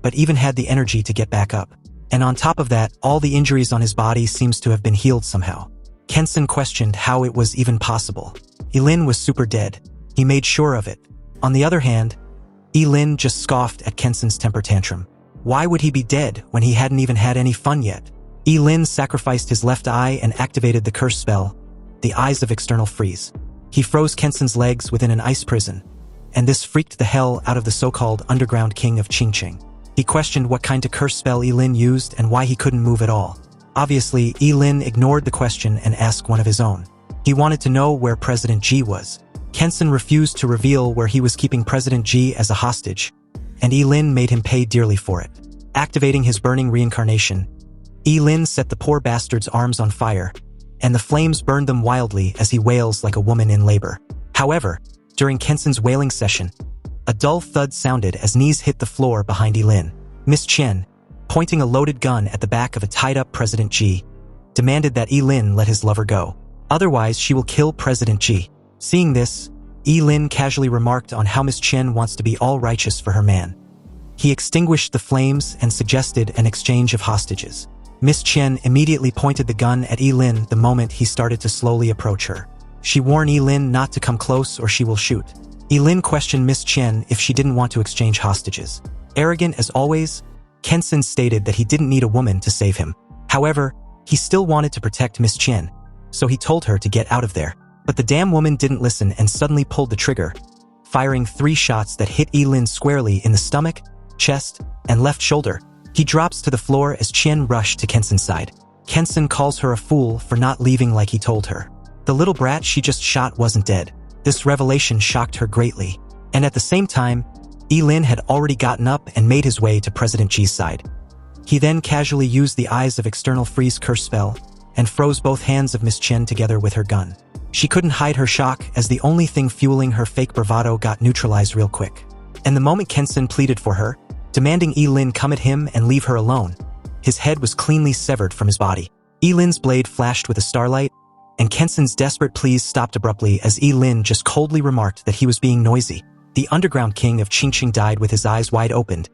but even had the energy to get back up. And on top of that, all the injuries on his body seems to have been healed somehow. Kensen questioned how it was even possible. Ye Lin was super dead. He made sure of it. On the other hand, Ye Lin just scoffed at Kensen's temper tantrum. Why would he be dead when he hadn't even had any fun yet? Ye Lin sacrificed his left eye and activated the curse spell, the Eyes of External Freeze. He froze Kensen's legs within an ice prison, and this freaked the hell out of the so-called underground king of Qingcheng. He questioned what kind of curse spell Ye Lin used and why he couldn't move at all. Obviously, Ye Lin ignored the question and asked one of his own. He wanted to know where President Ji was. Kensen refused to reveal where he was keeping President Ji as a hostage, and Ye Lin made him pay dearly for it. Activating his burning reincarnation, Ye Lin set the poor bastard's arms on fire, and the flames burned them wildly as he wails like a woman in labor. However, during Kensen's wailing session, a dull thud sounded as knees hit the floor behind Ye Lin. Miss Chen, pointing a loaded gun at the back of a tied-up President Ji, demanded that Ye Lin let his lover go. Otherwise, she will kill President Ji. Seeing this, Ye Lin casually remarked on how Miss Chen wants to be all righteous for her man. He extinguished the flames and suggested an exchange of hostages. Miss Chen immediately pointed the gun at Ye Lin the moment he started to slowly approach her. She warned Ye Lin not to come close or she will shoot. Ye Lin questioned Miss Chen if she didn't want to exchange hostages. Arrogant as always, Kensen stated that he didn't need a woman to save him. However, he still wanted to protect Miss Chen, so he told her to get out of there. But the damn woman didn't listen and suddenly pulled the trigger, firing 3 shots that hit Ye Lin squarely in the stomach, chest, and left shoulder. He drops to the floor as Chen rushed to Kensen's side. Kensen calls her a fool for not leaving like he told her. The little brat she just shot wasn't dead. This revelation shocked her greatly. And at the same time, Ye Lin had already gotten up and made his way to President Ji's side. He then casually used the Eyes of External Freeze curse spell and froze both hands of Miss Chen together with her gun. She couldn't hide her shock as the only thing fueling her fake bravado got neutralized real quick. And the moment Kensen pleaded for her, demanding Ye Lin come at him and leave her alone, his head was cleanly severed from his body. Ye Lin's blade flashed with a starlight, and Kensen's desperate pleas stopped abruptly as Ye Lin just coldly remarked that he was being noisy. The underground king of Qingcheng died with his eyes wide opened,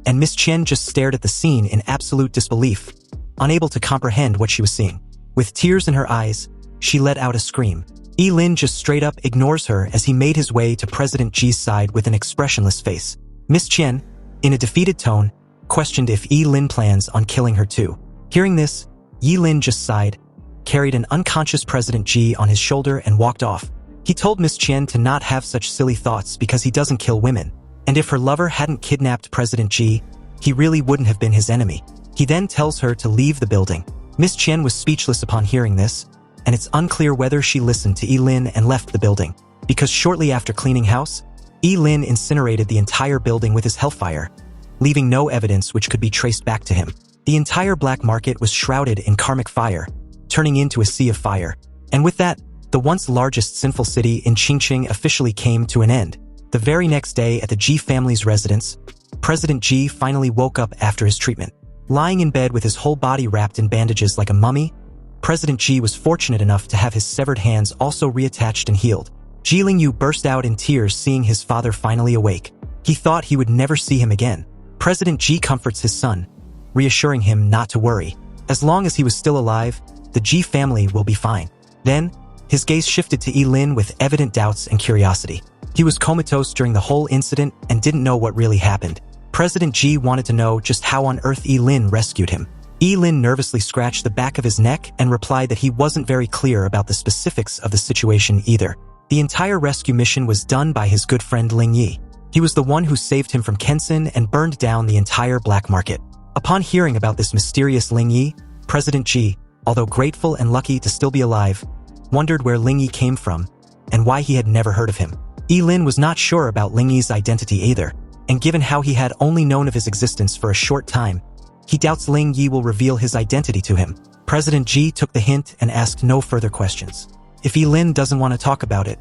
and Miss Chen just stared at the scene in absolute disbelief, unable to comprehend what she was seeing. With tears in her eyes, she let out a scream. Ye Lin just straight up ignores her as he made his way to President Ji's side with an expressionless face. Miss Chen, in a defeated tone, questioned if Ye Lin plans on killing her too. Hearing this, Ye Lin just sighed, carried an unconscious President Ji on his shoulder and walked off. He told Miss Chen to not have such silly thoughts because he doesn't kill women, and if her lover hadn't kidnapped President Ji, he really wouldn't have been his enemy. He then tells her to leave the building. Miss Chen was speechless upon hearing this, and it's unclear whether she listened to Ye Lin and left the building, because shortly after cleaning house, Ye Lin incinerated the entire building with his hellfire, leaving no evidence which could be traced back to him. The entire black market was shrouded in karmic fire, turning into a sea of fire. And with that, the once largest sinful city in Qingqing officially came to an end. The very next day at the Ji family's residence, President Ji finally woke up after his treatment. Lying in bed with his whole body wrapped in bandages like a mummy, President Ji was fortunate enough to have his severed hands also reattached and healed. Ji Lingyu burst out in tears seeing his father finally awake. He thought he would never see him again. President Ji comforts his son, reassuring him not to worry. As long as he was still alive, the Ji family will be fine. Then, his gaze shifted to Ye Lin with evident doubts and curiosity. He was comatose during the whole incident and didn't know what really happened. President Ji wanted to know just how on earth Ye Lin rescued him. Ye Lin nervously scratched the back of his neck and replied that he wasn't very clear about the specifics of the situation either. The entire rescue mission was done by his good friend Ling Yi. He was the one who saved him from Kensen and burned down the entire black market. Upon hearing about this mysterious Ling Yi, President Ji, although grateful and lucky to still be alive, wondered where Ling Yi came from and why he had never heard of him. Ye Lin was not sure about Ling Yi's identity either, and given how he had only known of his existence for a short time, he doubts Ling Yi will reveal his identity to him. President Ji took the hint and asked no further questions. If Ye Lin doesn't want to talk about it,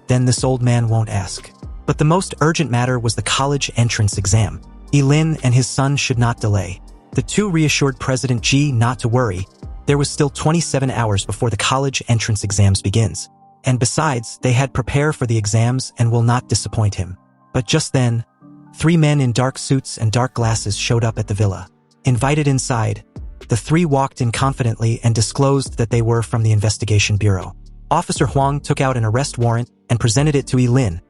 then this old man won't ask. But the most urgent matter was the college entrance exam. Ye Lin and his son should not delay. The two reassured President Ji not to worry. There was still 27 hours before the college entrance exams begins. And besides, they had prepared for the exams and will not disappoint him. But just then, 3 men in dark suits and dark glasses showed up at the villa. Invited inside, the 3 walked in confidently and disclosed that they were from the investigation bureau. Officer Huang took out an arrest warrant and presented it to Ye Lin,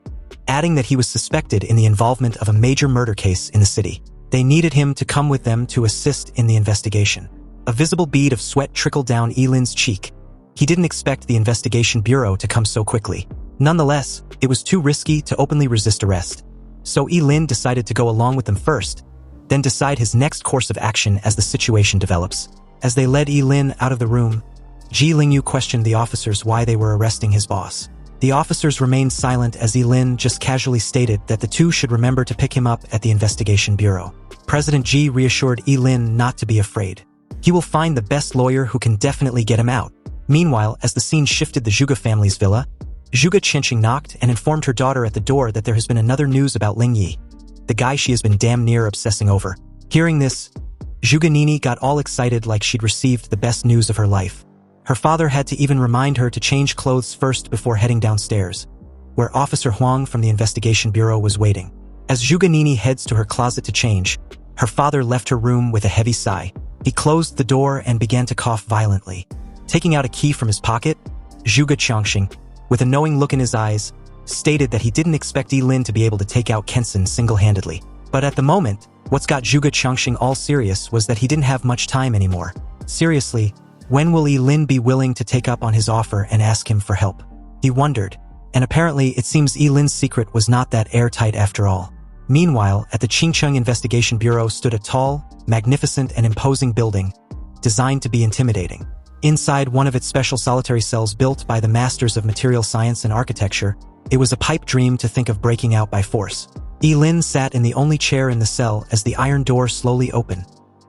adding that he was suspected in the involvement of a major murder case in the city. They needed him to come with them to assist in the investigation. A visible bead of sweat trickled down Ye Lin's cheek. He didn't expect the investigation bureau to come so quickly. Nonetheless, it was too risky to openly resist arrest. So Ye Lin decided to go along with them first, then decide his next course of action as the situation develops. As they led Ye Lin out of the room, Ji Lingyu questioned the officers why they were arresting his boss. The officers remained silent as Ye Lin just casually stated that the two should remember to pick him up at the investigation bureau. President Ji reassured Ye Lin not to be afraid. He will find the best lawyer who can definitely get him out. Meanwhile, as the scene shifted the Zhuge family's villa, Zhuge Qianqing knocked and informed her daughter at the door that there has been another news about Ling Yi, the guy she has been damn near obsessing over. Hearing this, Zhuge Nini got all excited like she'd received the best news of her life. Her father had to even remind her to change clothes first before heading downstairs, where Officer Huang from the investigation bureau was waiting. As Zhuge Nini heads to her closet to change, her father left her room with a heavy sigh. He closed the door and began to cough violently. Taking out a key from his pocket, Zhuge Qianqing, with a knowing look in his eyes, stated that he didn't expect Ye Lin to be able to take out Kensen single-handedly. But at the moment, what's got Zhuge Qianqing all serious was that he didn't have much time anymore. Seriously, when will Ye Lin be willing to take up on his offer and ask him for help? He wondered, and apparently it seems Ye Lin's secret was not that airtight after all. Meanwhile, at the Qingcheng Investigation Bureau stood a tall, magnificent and imposing building, designed to be intimidating. Inside one of its special solitary cells built by the masters of material science and architecture, it was a pipe dream to think of breaking out by force. Ye Lin sat in the only chair in the cell as the iron door slowly opened,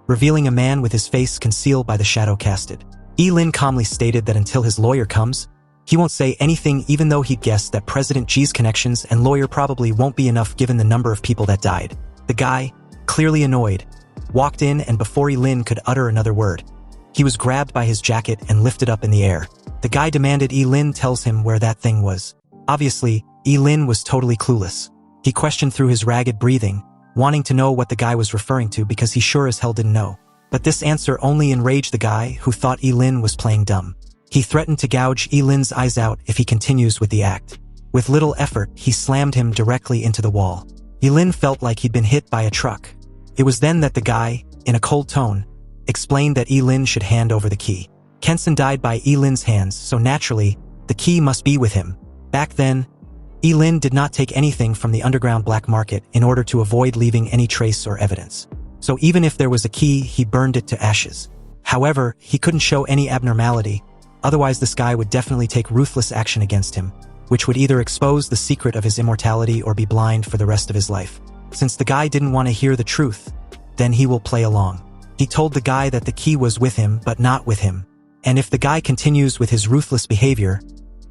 revealing a man with his face concealed by the shadow casted. Ye Lin calmly stated that until his lawyer comes, he won't say anything, even though he'd guessed that President Ji's connections and lawyer probably won't be enough given the number of people that died. The guy, clearly annoyed, walked in, and before Ye Lin could utter another word, he was grabbed by his jacket and lifted up in the air. The guy demanded Ye Lin tells him where that thing was. Obviously, Ye Lin was totally clueless. He questioned through his ragged breathing, wanting to know what the guy was referring to because he sure as hell didn't know. But this answer only enraged the guy who thought Ye Lin was playing dumb. He threatened to gouge Ye Lin's eyes out if he continues with the act. With little effort, he slammed him directly into the wall. Ye Lin felt like he'd been hit by a truck. It was then that the guy, in a cold tone, explained that Ye Lin should hand over the key. Kensen died by Ye Lin's hands, so naturally, the key must be with him. Back then, Ye Lin did not take anything from the underground black market in order to avoid leaving any trace or evidence. So even if there was a key, he burned it to ashes. However, he couldn't show any abnormality, otherwise this guy would definitely take ruthless action against him, which would either expose the secret of his immortality or be blind for the rest of his life. Since the guy didn't want to hear the truth, then he will play along. He told the guy that the key was with him but not with him. And if the guy continues with his ruthless behavior,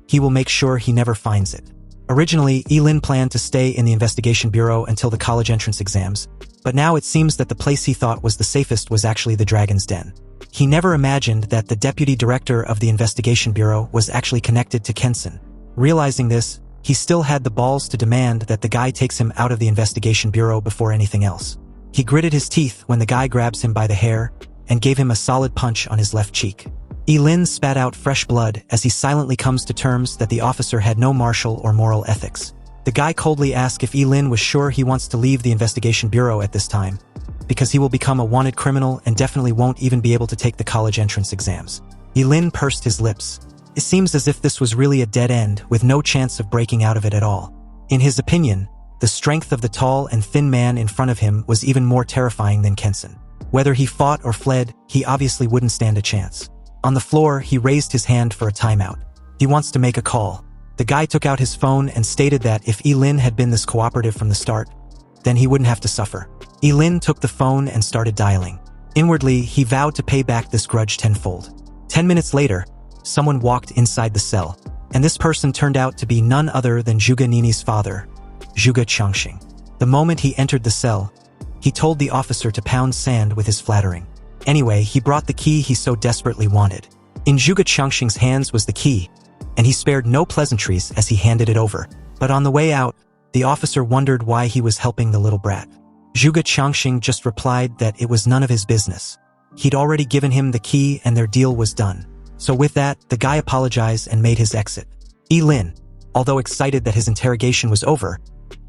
he will make sure he never finds it. Originally, Ye Lin planned to stay in the investigation bureau until the college entrance exams, but now it seems that the place he thought was the safest was actually the Dragon's Den. He never imagined that the deputy director of the investigation bureau was actually connected to Kensen. Realizing this, he still had the balls to demand that the guy takes him out of the investigation bureau before anything else. He gritted his teeth when the guy grabs him by the hair and gave him a solid punch on his left cheek. Ye Lin spat out fresh blood as he silently comes to terms that the officer had no martial or moral ethics. The guy coldly asks if Ye Lin was sure he wants to leave the investigation bureau at this time, because he will become a wanted criminal and definitely won't even be able to take the college entrance exams. Ye Lin pursed his lips. It seems as if this was really a dead end with no chance of breaking out of it at all. In his opinion, the strength of the tall and thin man in front of him was even more terrifying than Kensen. Whether he fought or fled, he obviously wouldn't stand a chance. On the floor, he raised his hand for a timeout. He wants to make a call. The guy took out his phone and stated that if Ye Lin had been this cooperative from the start, then he wouldn't have to suffer. Ye Lin took the phone and started dialing. Inwardly, he vowed to pay back this grudge tenfold. 10 minutes later, someone walked inside the cell, and this person turned out to be none other than Zhuge Nini's father, Zhuge Changxing. The moment he entered the cell, he told the officer to pound sand with his flattering. Anyway, he brought the key he so desperately wanted. In Zhuge Changxing's hands was the key, and he spared no pleasantries as he handed it over. But on the way out, the officer wondered why he was helping the little brat. Zhuge Changxing just replied that it was none of his business. He'd already given him the key and their deal was done. So with that, the guy apologized and made his exit. Ye Lin, although excited that his interrogation was over,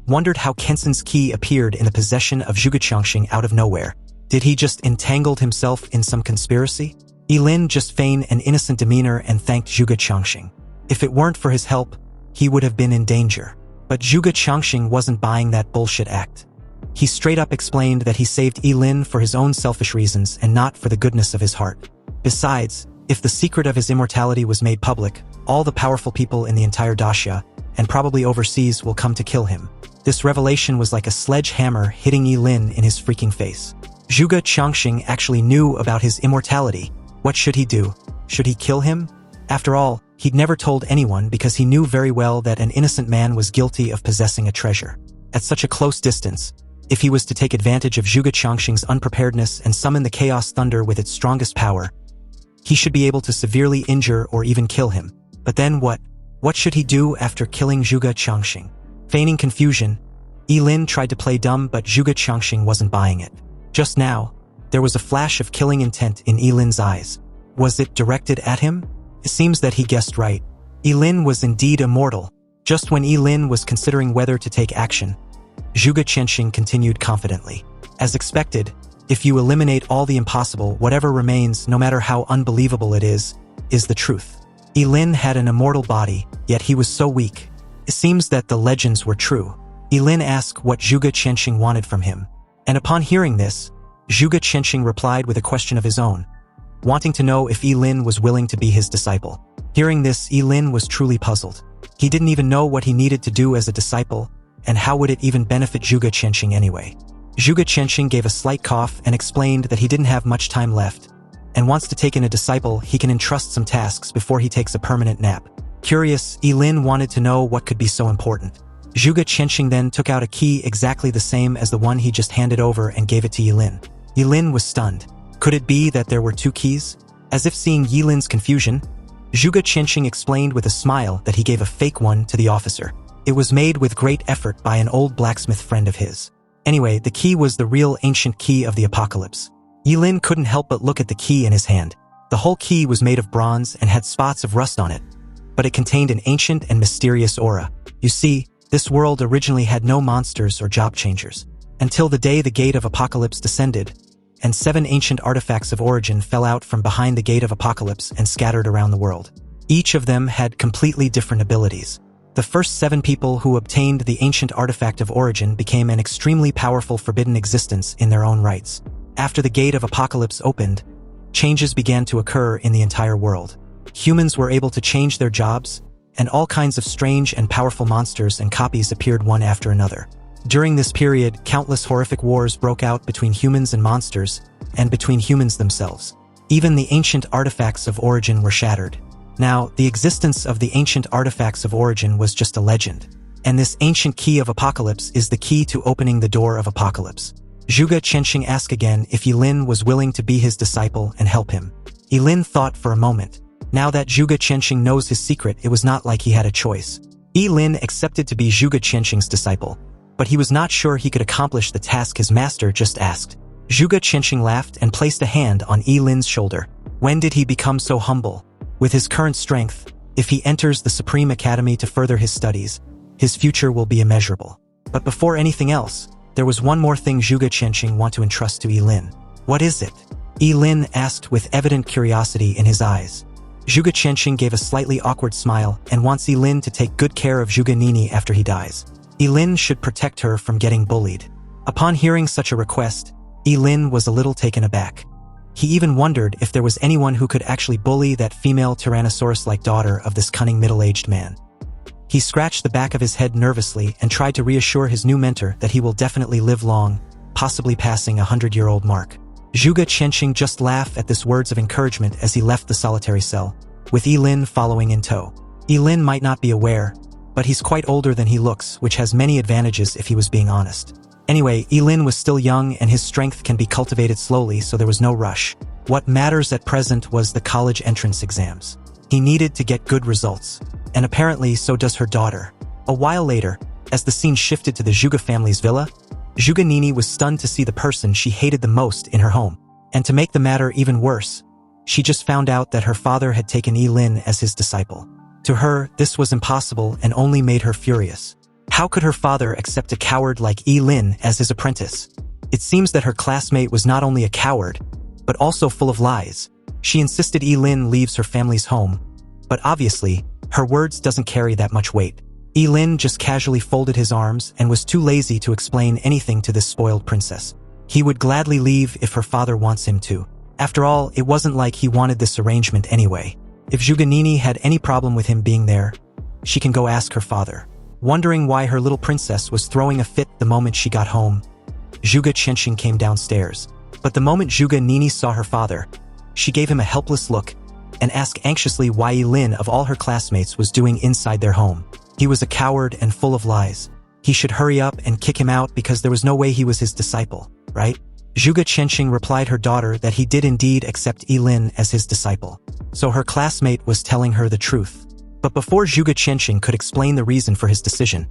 wondered how Kensen's key appeared in the possession of Zhuge Changxing out of nowhere. Did he just entangled himself in some conspiracy? Ye Lin just feigned an innocent demeanor and thanked Zhuge Changxing. If it weren't for his help, he would have been in danger. But Zhuge Changxing wasn't buying that bullshit act. He straight up explained that he saved Ye Lin for his own selfish reasons and not for the goodness of his heart. Besides, if the secret of his immortality was made public, all the powerful people in the entire daxia, and probably overseas, will come to kill him. This revelation was like a sledgehammer hitting Ye Lin in his freaking face. Zhuge Changxing actually knew about his immortality. What should he do? Should he kill him? After all, he'd never told anyone because he knew very well that an innocent man was guilty of possessing a treasure. At such a close distance, if he was to take advantage of Zhuge Changxing's unpreparedness and summon the Chaos Thunder with its strongest power, he should be able to severely injure or even kill him. But then what? What should he do after killing Zhuge Changxing? Feigning confusion, Ye Lin tried to play dumb, but Zhuge Changxing wasn't buying it. Just now, there was a flash of killing intent in Ye Lin's eyes. Was it directed at him? It seems that he guessed right. Ye Lin was indeed immortal. Just when Ye Lin was considering whether to take action, Zhuge Changxing continued confidently. As expected, if you eliminate all the impossible, whatever remains, no matter how unbelievable it is the truth. Ye Lin had an immortal body, yet he was so weak. It seems that the legends were true. Ye Lin asked what Zhuge Changxing wanted from him. And upon hearing this, Zhuge Changxing replied with a question of his own, wanting to know if Ye Lin was willing to be his disciple. Hearing this, Ye Lin was truly puzzled. He didn't even know what he needed to do as a disciple, and how would it even benefit Zhuge Changxing anyway. Zhuge Changxing gave a slight cough and explained that he didn't have much time left, and wants to take in a disciple he can entrust some tasks before he takes a permanent nap. Curious, Ye Lin wanted to know what could be so important. Zhuge Changxing then took out a key exactly the same as the one he just handed over and gave it to Ye Lin. Ye Lin was stunned. Could it be that there were two keys? As if seeing Ye Lin's confusion, Zhuge Changxing explained with a smile that he gave a fake one to the officer. It was made with great effort by an old blacksmith friend of his. Anyway, the key was the real ancient key of the apocalypse. Ye Lin couldn't help but look at the key in his hand. The whole key was made of bronze and had spots of rust on it, but it contained an ancient and mysterious aura. You see, this world originally had no monsters or job changers, until the day the Gate of Apocalypse descended, and 7 ancient artifacts of origin fell out from behind the Gate of Apocalypse and scattered around the world. Each of them had completely different abilities. The first 7 people who obtained the ancient artifact of origin became an extremely powerful forbidden existence in their own rights. After the Gate of Apocalypse opened, changes began to occur in the entire world. Humans were able to change their jobs, and all kinds of strange and powerful monsters and copies appeared one after another. During this period, countless horrific wars broke out between humans and monsters, and between humans themselves. Even the ancient artifacts of origin were shattered. Now, the existence of the ancient artifacts of origin was just a legend. And this ancient key of apocalypse is the key to opening the door of apocalypse. Zhuge Qianxing asked again if Ye Lin was willing to be his disciple and help him. Ye Lin thought for a moment. Now that Zhuge Qianxing knows his secret, it was not like he had a choice. Ye Lin accepted to be Zhuge Qianxing's disciple, but he was not sure he could accomplish the task his master just asked. Zhuge Qianxing laughed and placed a hand on Ye Lin's shoulder. When did he become so humble? With his current strength, if he enters the Supreme Academy to further his studies, his future will be immeasurable. But before anything else, there was one more thing Zhuge Qianxing wanted to entrust to Ye Lin. What is it? Ye Lin asked with evident curiosity in his eyes. Zhuge Qianxing gave a slightly awkward smile and wants Ye Lin to take good care of Zhuge Nini after he dies. Ye Lin should protect her from getting bullied. Upon hearing such a request, Ye Lin was a little taken aback. He even wondered if there was anyone who could actually bully that female Tyrannosaurus-like daughter of this cunning middle-aged man. He scratched the back of his head nervously and tried to reassure his new mentor that he will definitely live long, possibly passing a 100-year-old mark. Zhuge Qianxing just laughed at this words of encouragement as he left the solitary cell, with Ye Lin following in tow. Ye Lin might not be aware, but he's quite older than he looks, which has many advantages if he was being honest. Anyway, Ye Lin was still young and his strength can be cultivated slowly, so there was no rush. What matters at present was the college entrance exams. He needed to get good results, and apparently so does her daughter. A while later, as the scene shifted to the Zhuge family's villa, Zhuge Nini was stunned to see the person she hated the most in her home. And to make the matter even worse, she just found out that her father had taken Ye Lin as his disciple. To her, this was impossible and only made her furious. How could her father accept a coward like Ye Lin as his apprentice? It seems that her classmate was not only a coward, but also full of lies. She insisted Ye Lin leaves her family's home, but obviously, her words doesn't carry that much weight. Ye Lin just casually folded his arms and was too lazy to explain anything to this spoiled princess. He would gladly leave if her father wants him to. After all, it wasn't like he wanted this arrangement anyway. If Zhuge Nini had any problem with him being there, she can go ask her father. Wondering why her little princess was throwing a fit the moment she got home, Zhuge Qianxing came downstairs. But the moment Zhuge Nini saw her father, she gave him a helpless look and asked anxiously why Ye Lin of all her classmates was doing inside their home. He was a coward and full of lies. He should hurry up and kick him out because there was no way he was his disciple, right? Zhuge Qianxing replied her daughter that he did indeed accept Ye Lin as his disciple. So her classmate was telling her the truth. But before Zhuge Qianxing could explain the reason for his decision,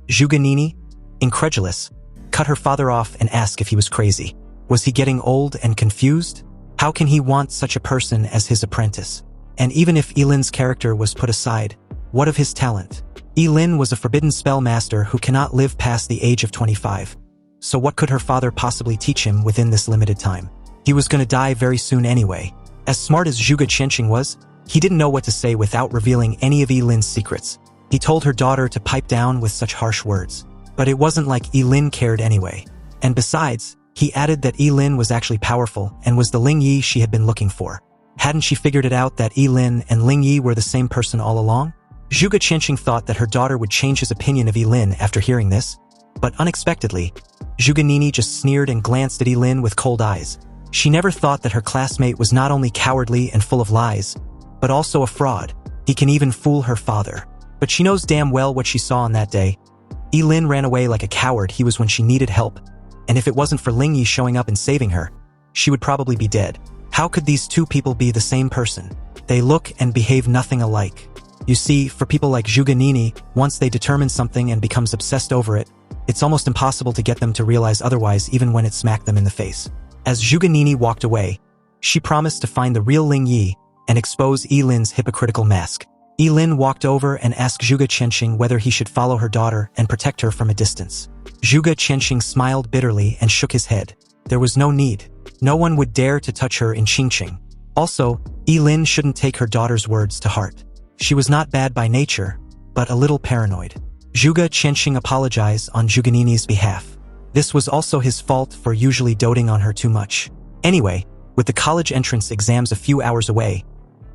Zhuge Nini, incredulous, cut her father off and asked if he was crazy. Was he getting old and confused? How can he want such a person as his apprentice? And even if Ye Lin's character was put aside, what of his talent? Ye Lin was a forbidden spellmaster who cannot live past the age of 25. So what could her father possibly teach him within this limited time? He was going to die very soon anyway. As smart as Zhuge Qianxing was, he didn't know what to say without revealing any of Ye Lin's secrets. He told her daughter to pipe down with such harsh words. But it wasn't like Ye Lin cared anyway. And besides, he added that Ye Lin was actually powerful and was the Ling Yi she had been looking for. Hadn't she figured it out that Ye Lin and Ling Yi were the same person all along? Zhuge Qianxing thought that her daughter would change his opinion of Ye Lin after hearing this. But unexpectedly, Zhuge Nini just sneered and glanced at Ye Lin with cold eyes. She never thought that her classmate was not only cowardly and full of lies, but also a fraud. He can even fool her father. But she knows damn well what she saw on that day. Ye Lin ran away like a coward he was when she needed help. And if it wasn't for Ling Yi showing up and saving her, she would probably be dead. How could these two people be the same person? They look and behave nothing alike. You see, for people like Zhuge Nini, once they determine something and becomes obsessed over it, it's almost impossible to get them to realize otherwise even when it smacked them in the face. As Zhuge Nini walked away, she promised to find the real Ling Yi and expose Ye Lin's hypocritical mask. Ye Lin walked over and asked Zhuge Qianxing whether he should follow her daughter and protect her from a distance. Zhuge Qianxing smiled bitterly and shook his head. There was no need. No one would dare to touch her in Qingqing. Also, Ye Lin shouldn't take her daughter's words to heart. She was not bad by nature, but a little paranoid. Zhuge Qianxing apologized on Zhuge Nini's behalf. This was also his fault for usually doting on her too much. Anyway, with the college entrance exams a few hours away,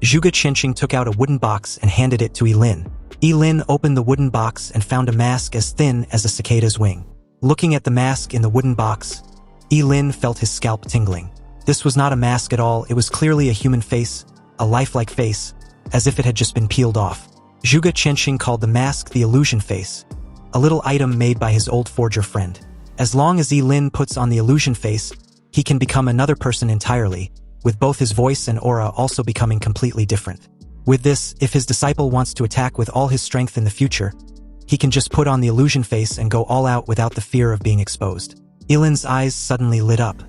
Zhuge Qianxing took out a wooden box and handed it to Ye Lin. Ye Lin opened the wooden box and found a mask as thin as a cicada's wing. Looking at the mask in the wooden box, Ye Lin felt his scalp tingling. This was not a mask at all, it was clearly a human face, a lifelike face, as if it had just been peeled off. Zhuge Qianxing called the mask the illusion face, a little item made by his old forger friend. As long as Ye Lin puts on the illusion face, he can become another person entirely, with both his voice and aura also becoming completely different. With this, if his disciple wants to attack with all his strength in the future, he can just put on the illusion face and go all out without the fear of being exposed. Ye Lin's eyes suddenly lit up.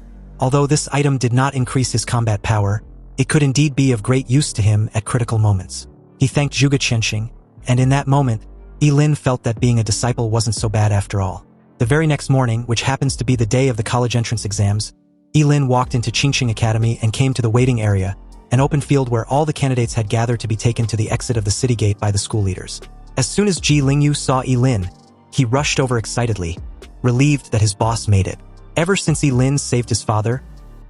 Although this item did not increase his combat power, it could indeed be of great use to him at critical moments. He thanked Zhuge Qianxing, and in that moment, Ye Lin felt that being a disciple wasn't so bad after all. The very next morning, which happens to be the day of the college entrance exams, Ye Lin walked into Qingqing Academy and came to the waiting area, an open field where all the candidates had gathered to be taken to the exit of the city gate by the school leaders. As soon as Ji Lingyu saw Ye Lin, he rushed over excitedly, relieved that his boss made it. Ever since Ye Lin saved his father,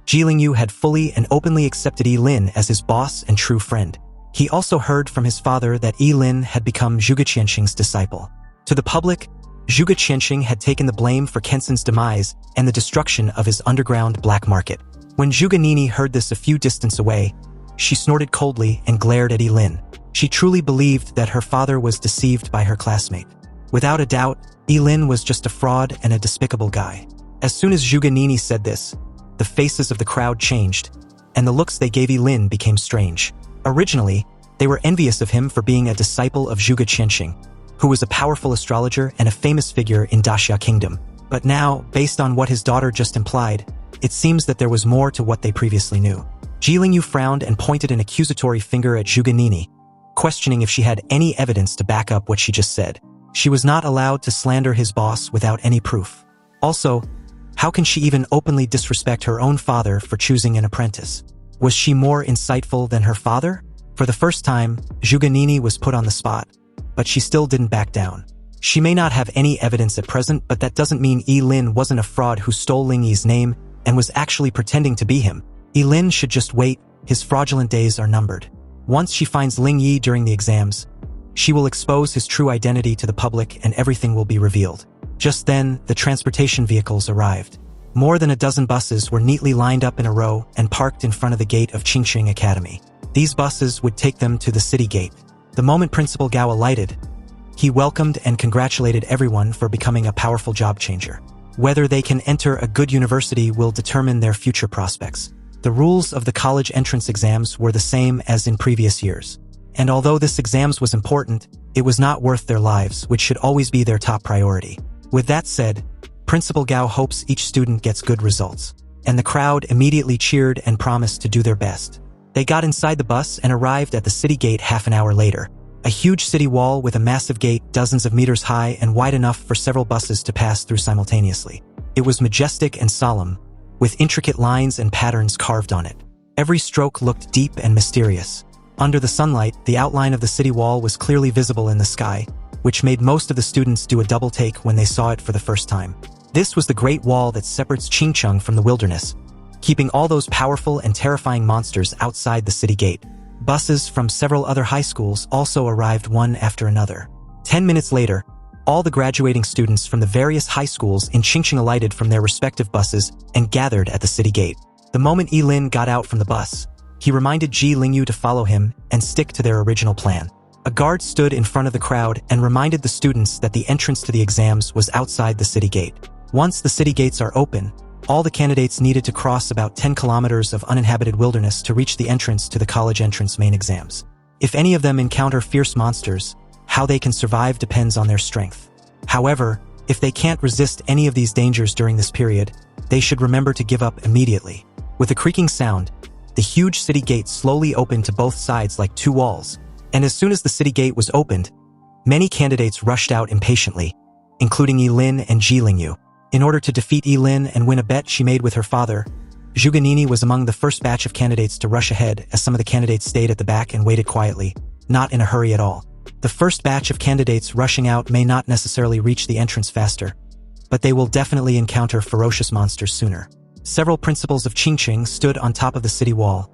Ji Lingyu had fully and openly accepted Ye Lin as his boss and true friend. He also heard from his father that Ye Lin had become Zhuge Qianxing's disciple. To the public, Zhuge Qianxing had taken the blame for Kenson's demise and the destruction of his underground black market. When Zhuge Nini heard this a few distance away, she snorted coldly and glared at Ye Lin. She truly believed that her father was deceived by her classmate. Without a doubt, Ye Lin was just a fraud and a despicable guy. As soon as Zhuge Nini said this, the faces of the crowd changed, and the looks they gave Ye Lin became strange. Originally, they were envious of him for being a disciple of Zhuge Qianxing, who was a powerful astrologer and a famous figure in Daxia Kingdom. But now, based on what his daughter just implied, it seems that there was more to what they previously knew. Ji Lingyu frowned and pointed an accusatory finger at Zhuge Nini, questioning if she had any evidence to back up what she just said. She was not allowed to slander his boss without any proof. Also, how can she even openly disrespect her own father for choosing an apprentice? Was she more insightful than her father? For the first time, Zhuge Nini was put on the spot, but she still didn't back down. She may not have any evidence at present, but that doesn't mean Ye Lin wasn't a fraud who stole Ling Yi's name and was actually pretending to be him. Ye Lin should just wait, his fraudulent days are numbered. Once she finds Ling Yi during the exams, she will expose his true identity to the public and everything will be revealed. Just then, the transportation vehicles arrived. More than a dozen buses were neatly lined up in a row and parked in front of the gate of Qingqing Academy. These buses would take them to the city gate. The moment Principal Gao alighted, he welcomed and congratulated everyone for becoming a powerful job changer. Whether they can enter a good university will determine their future prospects. The rules of the college entrance exams were the same as in previous years. And although this exams was important, it was not worth their lives, which should always be their top priority. With that said, Principal Gao hopes each student gets good results. And the crowd immediately cheered and promised to do their best. They got inside the bus and arrived at the city gate half an hour later. A huge city wall with a massive gate dozens of meters high and wide enough for several buses to pass through simultaneously. It was majestic and solemn, with intricate lines and patterns carved on it. Every stroke looked deep and mysterious. Under the sunlight, the outline of the city wall was clearly visible in the sky, which made most of the students do a double take when they saw it for the first time. This was the Great Wall that separates Qingcheng from the wilderness, keeping all those powerful and terrifying monsters outside the city gate. Buses from several other high schools also arrived one after another. 10 minutes later, all the graduating students from the various high schools in Qingqing alighted from their respective buses and gathered at the city gate. The moment Ye Lin got out from the bus, he reminded Ji Lingyu to follow him and stick to their original plan. A guard stood in front of the crowd and reminded the students that the entrance to the exams was outside the city gate. Once the city gates are open, all the candidates needed to cross about 10 kilometers of uninhabited wilderness to reach the entrance to the college entrance main exams. If any of them encounter fierce monsters, how they can survive depends on their strength. However, if they can't resist any of these dangers during this period, they should remember to give up immediately. With a creaking sound, the huge city gate slowly opened to both sides like two walls, and as soon as the city gate was opened, many candidates rushed out impatiently, including Ye Lin and Ji Lingyu. In order to defeat Ye Lin and win a bet she made with her father, Zhuge Nini was among the first batch of candidates to rush ahead, as some of the candidates stayed at the back and waited quietly, not in a hurry at all. The first batch of candidates rushing out may not necessarily reach the entrance faster, but they will definitely encounter ferocious monsters sooner. Several principals of Qingqing stood on top of the city wall,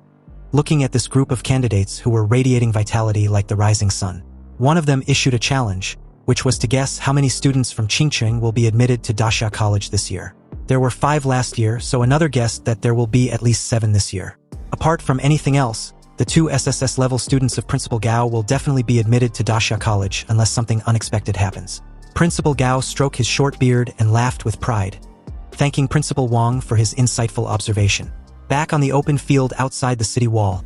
looking at this group of candidates who were radiating vitality like the rising sun. One of them issued a challenge, which was to guess how many students from Qingqing will be admitted to Daxia College this year. There were 5 last year, so another guessed that there will be at least 7 this year. Apart from anything else, the 2 SSS-level students of Principal Gao will definitely be admitted to Daxia College unless something unexpected happens. Principal Gao stroked his short beard and laughed with pride, thanking Principal Wang for his insightful observation. Back on the open field outside the city wall,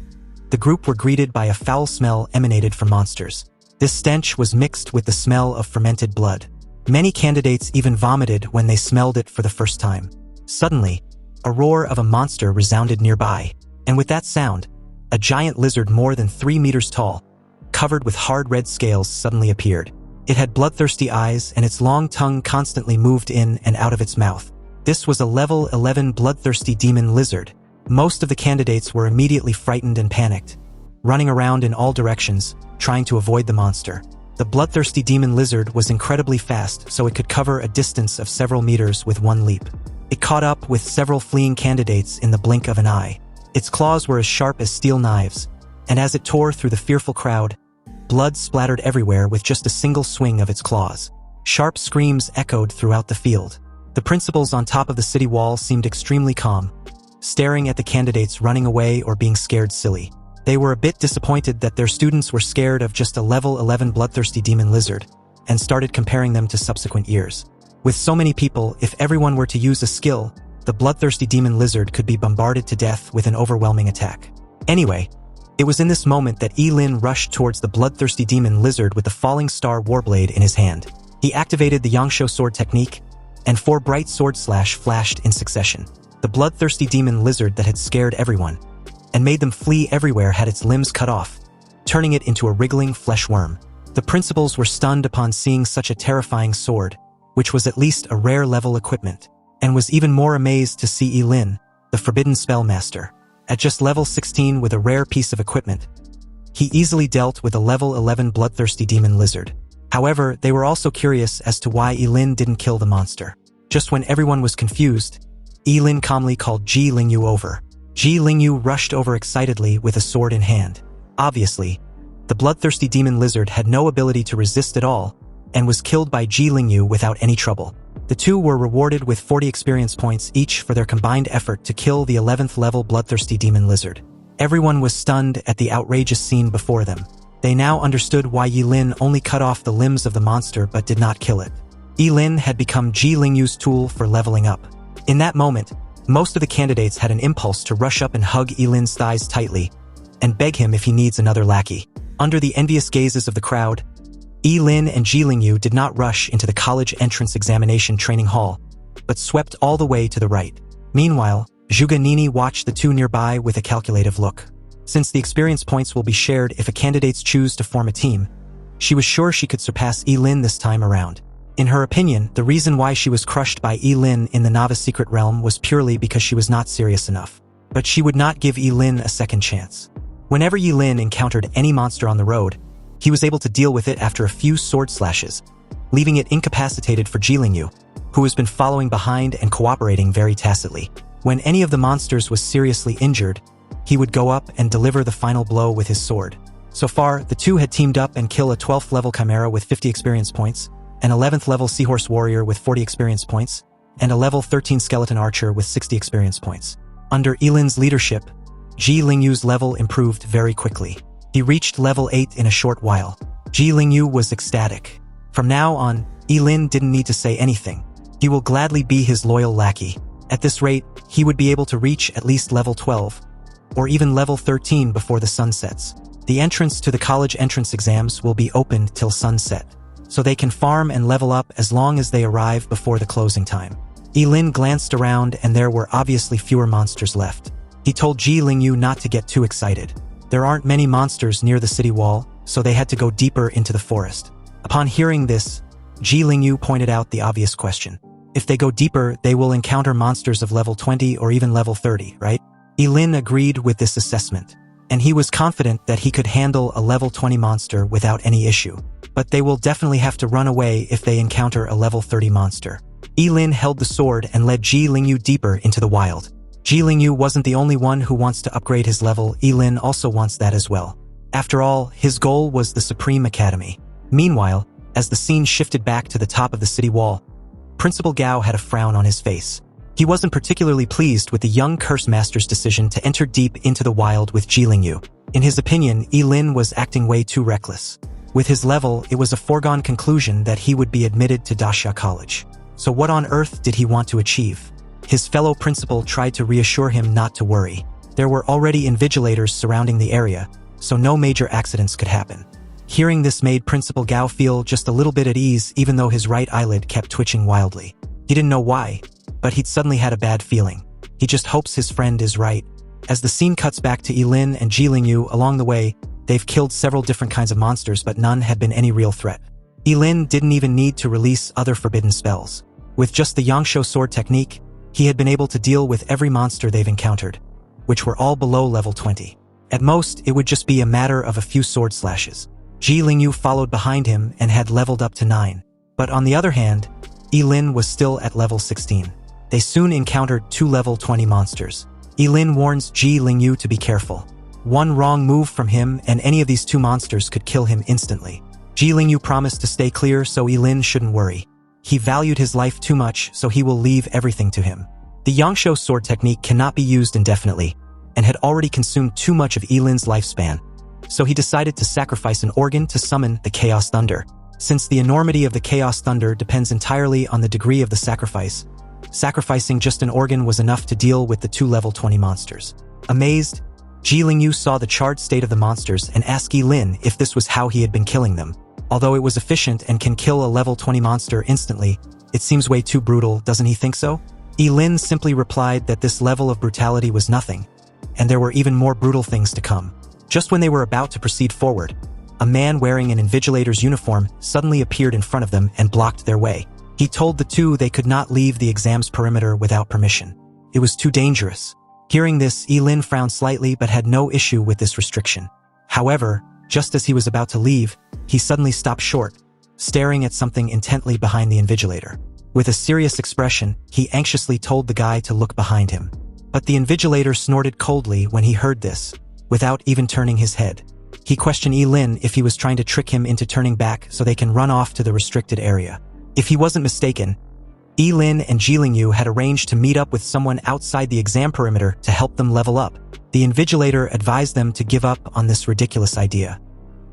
the group were greeted by a foul smell emanated from monsters. This stench was mixed with the smell of fermented blood. Many candidates even vomited when they smelled it for the first time. Suddenly, a roar of a monster resounded nearby, and with that sound, a giant lizard more than 3 meters tall, covered with hard red scales, suddenly appeared. It had bloodthirsty eyes, and its long tongue constantly moved in and out of its mouth. This was a level 11 bloodthirsty demon lizard. Most of the candidates were immediately frightened and panicked, running around in all directions, trying to avoid the monster. The bloodthirsty demon lizard was incredibly fast, so it could cover a distance of several meters with one leap. It caught up with several fleeing candidates in the blink of an eye. Its claws were as sharp as steel knives, and as it tore through the fearful crowd, blood splattered everywhere with just a single swing of its claws. Sharp screams echoed throughout the field. The principals on top of the city wall seemed extremely calm, staring at the candidates running away or being scared silly. They were a bit disappointed that their students were scared of just a level 11 bloodthirsty demon lizard, and started comparing them to subsequent years. With so many people, if everyone were to use a skill, the bloodthirsty demon lizard could be bombarded to death with an overwhelming attack. Anyway, it was in this moment that Ye Lin rushed towards the bloodthirsty demon lizard with the falling star warblade in his hand. He activated the Yangshuo sword technique, and 4 bright sword slash flashed in succession. The bloodthirsty demon lizard that had scared everyone and made them flee everywhere had its limbs cut off, turning it into a wriggling flesh worm. The principals were stunned upon seeing such a terrifying sword, which was at least a rare level equipment, and was even more amazed to see Ye Lin, the Forbidden Spellmaster, at just level 16 with a rare piece of equipment. He easily dealt with a level 11 bloodthirsty demon lizard. However, they were also curious as to why Ye Lin didn't kill the monster. Just when everyone was confused, Ye Lin calmly called Ji Lingyu over. Ji Lingyu rushed over excitedly with a sword in hand. Obviously, the bloodthirsty demon lizard had no ability to resist at all, and was killed by Ji Lingyu without any trouble. The two were rewarded with 40 experience points each for their combined effort to kill the 11th level bloodthirsty demon lizard. Everyone was stunned at the outrageous scene before them. They now understood why Ye Lin only cut off the limbs of the monster but did not kill it. Ye Lin had become Ji Lingyu's tool for leveling up. In that moment, most of the candidates had an impulse to rush up and hug Ye Lin's thighs tightly, and beg him if he needs another lackey. Under the envious gazes of the crowd, Ye Lin and Ji Lingyu did not rush into the college entrance examination training hall, but swept all the way to the right. Meanwhile, Zhuge Nini watched the two nearby with a calculative look. Since the experience points will be shared if a candidates choose to form a team, she was sure she could surpass Ye Lin this time around. In her opinion, the reason why she was crushed by Ye Lin in the novice secret realm was purely because she was not serious enough. But she would not give Ye Lin a second chance. Whenever Ye Lin encountered any monster on the road, he was able to deal with it after a few sword slashes, leaving it incapacitated for Ji Lingyu, who has been following behind and cooperating very tacitly. When any of the monsters was seriously injured, he would go up and deliver the final blow with his sword. So far, the two had teamed up and kill a 12th level chimera with 50 experience points, an 11th level seahorse warrior with 40 experience points, and a level 13 skeleton archer with 60 experience points. Under Ye Lin's leadership, Ji Lingyu's level improved very quickly. He reached level 8 in a short while. Ji Lingyu was ecstatic. From now on, Ye Lin didn't need to say anything. He will gladly be his loyal lackey. At this rate, he would be able to reach at least level 12, or even level 13 before the sun sets. The entrance to the college entrance exams will be open till sunset, so they can farm and level up as long as they arrive before the closing time. Ye Lin glanced around and there were obviously fewer monsters left. He told Ji Lingyu not to get too excited. There aren't many monsters near the city wall, so they had to go deeper into the forest. Upon hearing this, Ji Lingyu pointed out the obvious question. If they go deeper, they will encounter monsters of level 20 or even level 30, right? Ye Lin agreed with this assessment, and he was confident that he could handle a level 20 monster without any issue. But they will definitely have to run away if they encounter a level 30 monster. Ye Lin held the sword and led Ji Lingyu deeper into the wild. Ji Lingyu wasn't the only one who wants to upgrade his level. Ye Lin also wants that as well. After all, his goal was the Supreme Academy. Meanwhile, as the scene shifted back to the top of the city wall, Principal Gao had a frown on his face. He wasn't particularly pleased with the young curse master's decision to enter deep into the wild with Ye Lin. In his opinion, Ye Lin was acting way too reckless. With his level, it was a foregone conclusion that he would be admitted to Dasha College. So what on earth did he want to achieve? His fellow principal tried to reassure him not to worry. There were already invigilators surrounding the area, so no major accidents could happen. Hearing this made Principal Gao feel just a little bit at ease, even though his right eyelid kept twitching wildly. He didn't know why, but he'd suddenly had a bad feeling. He just hopes his friend is right. As the scene cuts back to Ye Lin and Ye Lin along the way, they've killed several different kinds of monsters, but none had been any real threat. Ye Lin didn't even need to release other forbidden spells. With just the Yangshuo sword technique, he had been able to deal with every monster they've encountered, which were all below level 20. At most, it would just be a matter of a few sword slashes. Ye Lin followed behind him and had leveled up to 9. But on the other hand, Ye Lin was still at level 16. They soon encountered 2 level 20 monsters. Ye Lin warns Ye Lin to be careful. One wrong move from him and any of these 2 monsters could kill him instantly. Ye Lin promised to stay clear so Ye Lin shouldn't worry. He valued his life too much, so he will leave everything to him. The Yangshuo sword technique cannot be used indefinitely, and had already consumed too much of Ye Lin's lifespan. So he decided to sacrifice an organ to summon the Chaos Thunder. Since the enormity of the Chaos Thunder depends entirely on the degree of the sacrifice, sacrificing just an organ was enough to deal with the 2 level 20 monsters. Amazed, Ye Lin saw the charred state of the monsters and asked Ye Lin if this was how he had been killing them. Although it was efficient and can kill a level 20 monster instantly, it seems way too brutal, doesn't he think so? Ye Lin simply replied that this level of brutality was nothing, and there were even more brutal things to come. Just when they were about to proceed forward, a man wearing an invigilator's uniform suddenly appeared in front of them and blocked their way. He told the 2 they could not leave the exam's perimeter without permission. It was too dangerous. Hearing this, Ye Lin frowned slightly but had no issue with this restriction. However, just as he was about to leave, he suddenly stopped short, staring at something intently behind the invigilator. With a serious expression, he anxiously told the guy to look behind him. But the invigilator snorted coldly when he heard this, without even turning his head. He questioned Ye Lin if he was trying to trick him into turning back so they can run off to the restricted area. If he wasn't mistaken, Ye Lin and Ye Lin had arranged to meet up with someone outside the exam perimeter to help them level up. The invigilator advised them to give up on this ridiculous idea.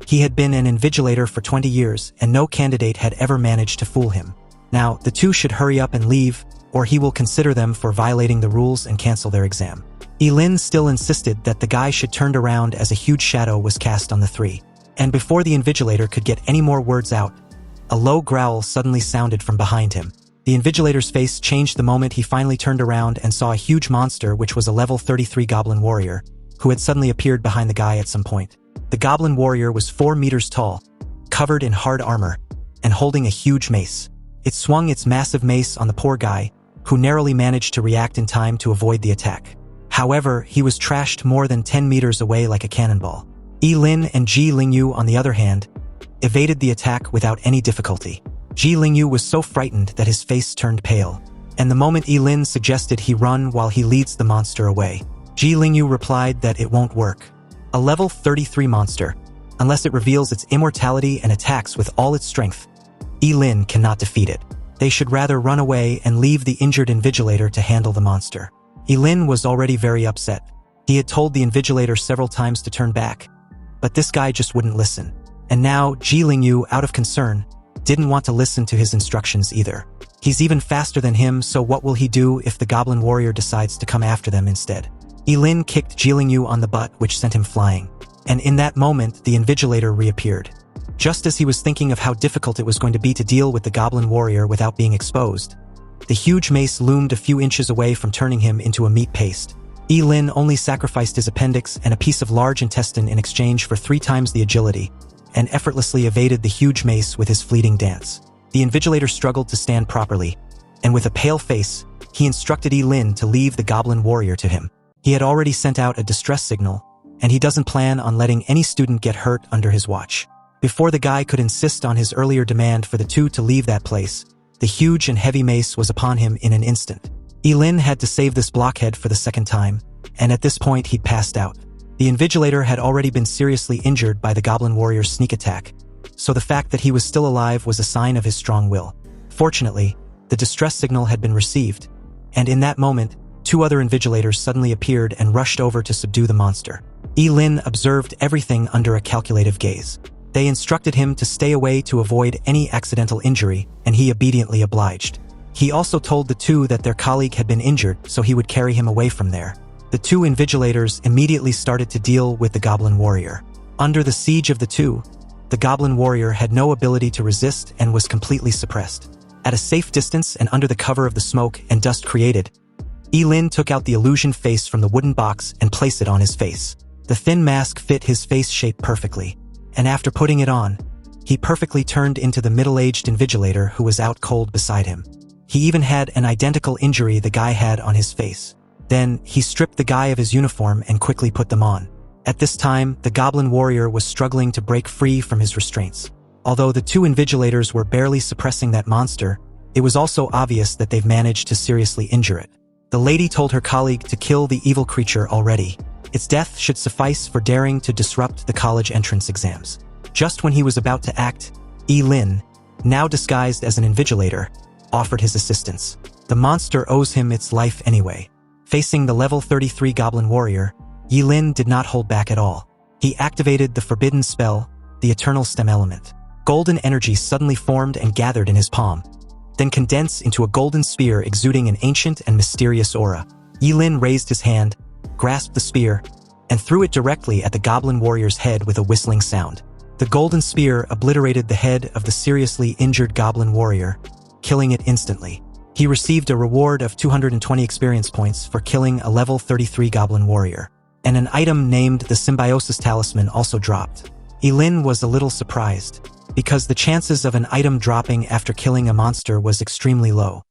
He had been an invigilator for 20 years and no candidate had ever managed to fool him. Now, the 2 should hurry up and leave, or he will consider them for violating the rules and cancel their exam. Ye Lin still insisted that the guy should turn around as a huge shadow was cast on the 3. And before the invigilator could get any more words out, a low growl suddenly sounded from behind him. The invigilator's face changed the moment he finally turned around and saw a huge monster which was a level 33 goblin warrior, who had suddenly appeared behind the guy at some point. The goblin warrior was 4 meters tall, covered in hard armor, and holding a huge mace. It swung its massive mace on the poor guy, who narrowly managed to react in time to avoid the attack. However, he was trashed more than 10 meters away like a cannonball. Ye Lin and Ye Lin, on the other hand, evaded the attack without any difficulty. Ye Lin was so frightened that his face turned pale, and the moment Ye Lin suggested he run while he leads the monster away, Ye Lin replied that it won't work. A level 33 monster, unless it reveals its immortality and attacks with all its strength, Ye Lin cannot defeat it. They should rather run away and leave the injured invigilator to handle the monster. Ye Lin was already very upset. He had told the invigilator several times to turn back, but this guy just wouldn't listen. And now, Ye Lin, out of concern, didn't want to listen to his instructions either. He's even faster than him, so what will he do if the goblin warrior decides to come after them instead? Ye Lin kicked Ye Lin on the butt, which sent him flying. And in that moment, the invigilator reappeared. Just as he was thinking of how difficult it was going to be to deal with the goblin warrior without being exposed, the huge mace loomed a few inches away from turning him into a meat paste. Ye Lin only sacrificed his appendix and a piece of large intestine in exchange for 3 times the agility, and effortlessly evaded the huge mace with his fleeting dance. The invigilator struggled to stand properly, and with a pale face, he instructed Ye Lin to leave the goblin warrior to him. He had already sent out a distress signal, and he doesn't plan on letting any student get hurt under his watch. Before the guy could insist on his earlier demand for the 2 to leave that place, the huge and heavy mace was upon him in an instant. Ye Lin had to save this blockhead for the 2nd time, and at this point he'd passed out. The invigilator had already been seriously injured by the goblin warrior's sneak attack, so the fact that he was still alive was a sign of his strong will. Fortunately, the distress signal had been received, and in that moment, 2 other invigilators suddenly appeared and rushed over to subdue the monster. Ye Lin observed everything under a calculative gaze. They instructed him to stay away to avoid any accidental injury, and he obediently obliged. He also told the 2 that their colleague had been injured, so he would carry him away from there. The 2 invigilators immediately started to deal with the goblin warrior. Under the siege of the 2, the goblin warrior had no ability to resist and was completely suppressed. At a safe distance and under the cover of the smoke and dust created, Ye Lin took out the illusion face from the wooden box and placed it on his face. The thin mask fit his face shape perfectly, and after putting it on, he perfectly turned into the middle-aged invigilator who was out cold beside him. He even had an identical injury the guy had on his face. Then, he stripped the guy of his uniform and quickly put them on. At this time, the goblin warrior was struggling to break free from his restraints. Although the 2 invigilators were barely suppressing that monster, it was also obvious that they've managed to seriously injure it. The lady told her colleague to kill the evil creature already. Its death should suffice for daring to disrupt the college entrance exams. Just when he was about to act, Ye Lin, now disguised as an invigilator, offered his assistance. The monster owes him its life anyway. Facing the level 33 goblin warrior, Ye Lin did not hold back at all. He activated the forbidden spell, the eternal stem element. Golden energy suddenly formed and gathered in his palm, then condensed into a golden spear exuding an ancient and mysterious aura. Ye Lin raised his hand, grasped the spear, and threw it directly at the goblin warrior's head with a whistling sound. The golden spear obliterated the head of the seriously injured goblin warrior, killing it instantly. He received a reward of 220 experience points for killing a level 33 goblin warrior, and an item named the Symbiosis Talisman also dropped. Ye Lin was a little surprised, because the chances of an item dropping after killing a monster was extremely low.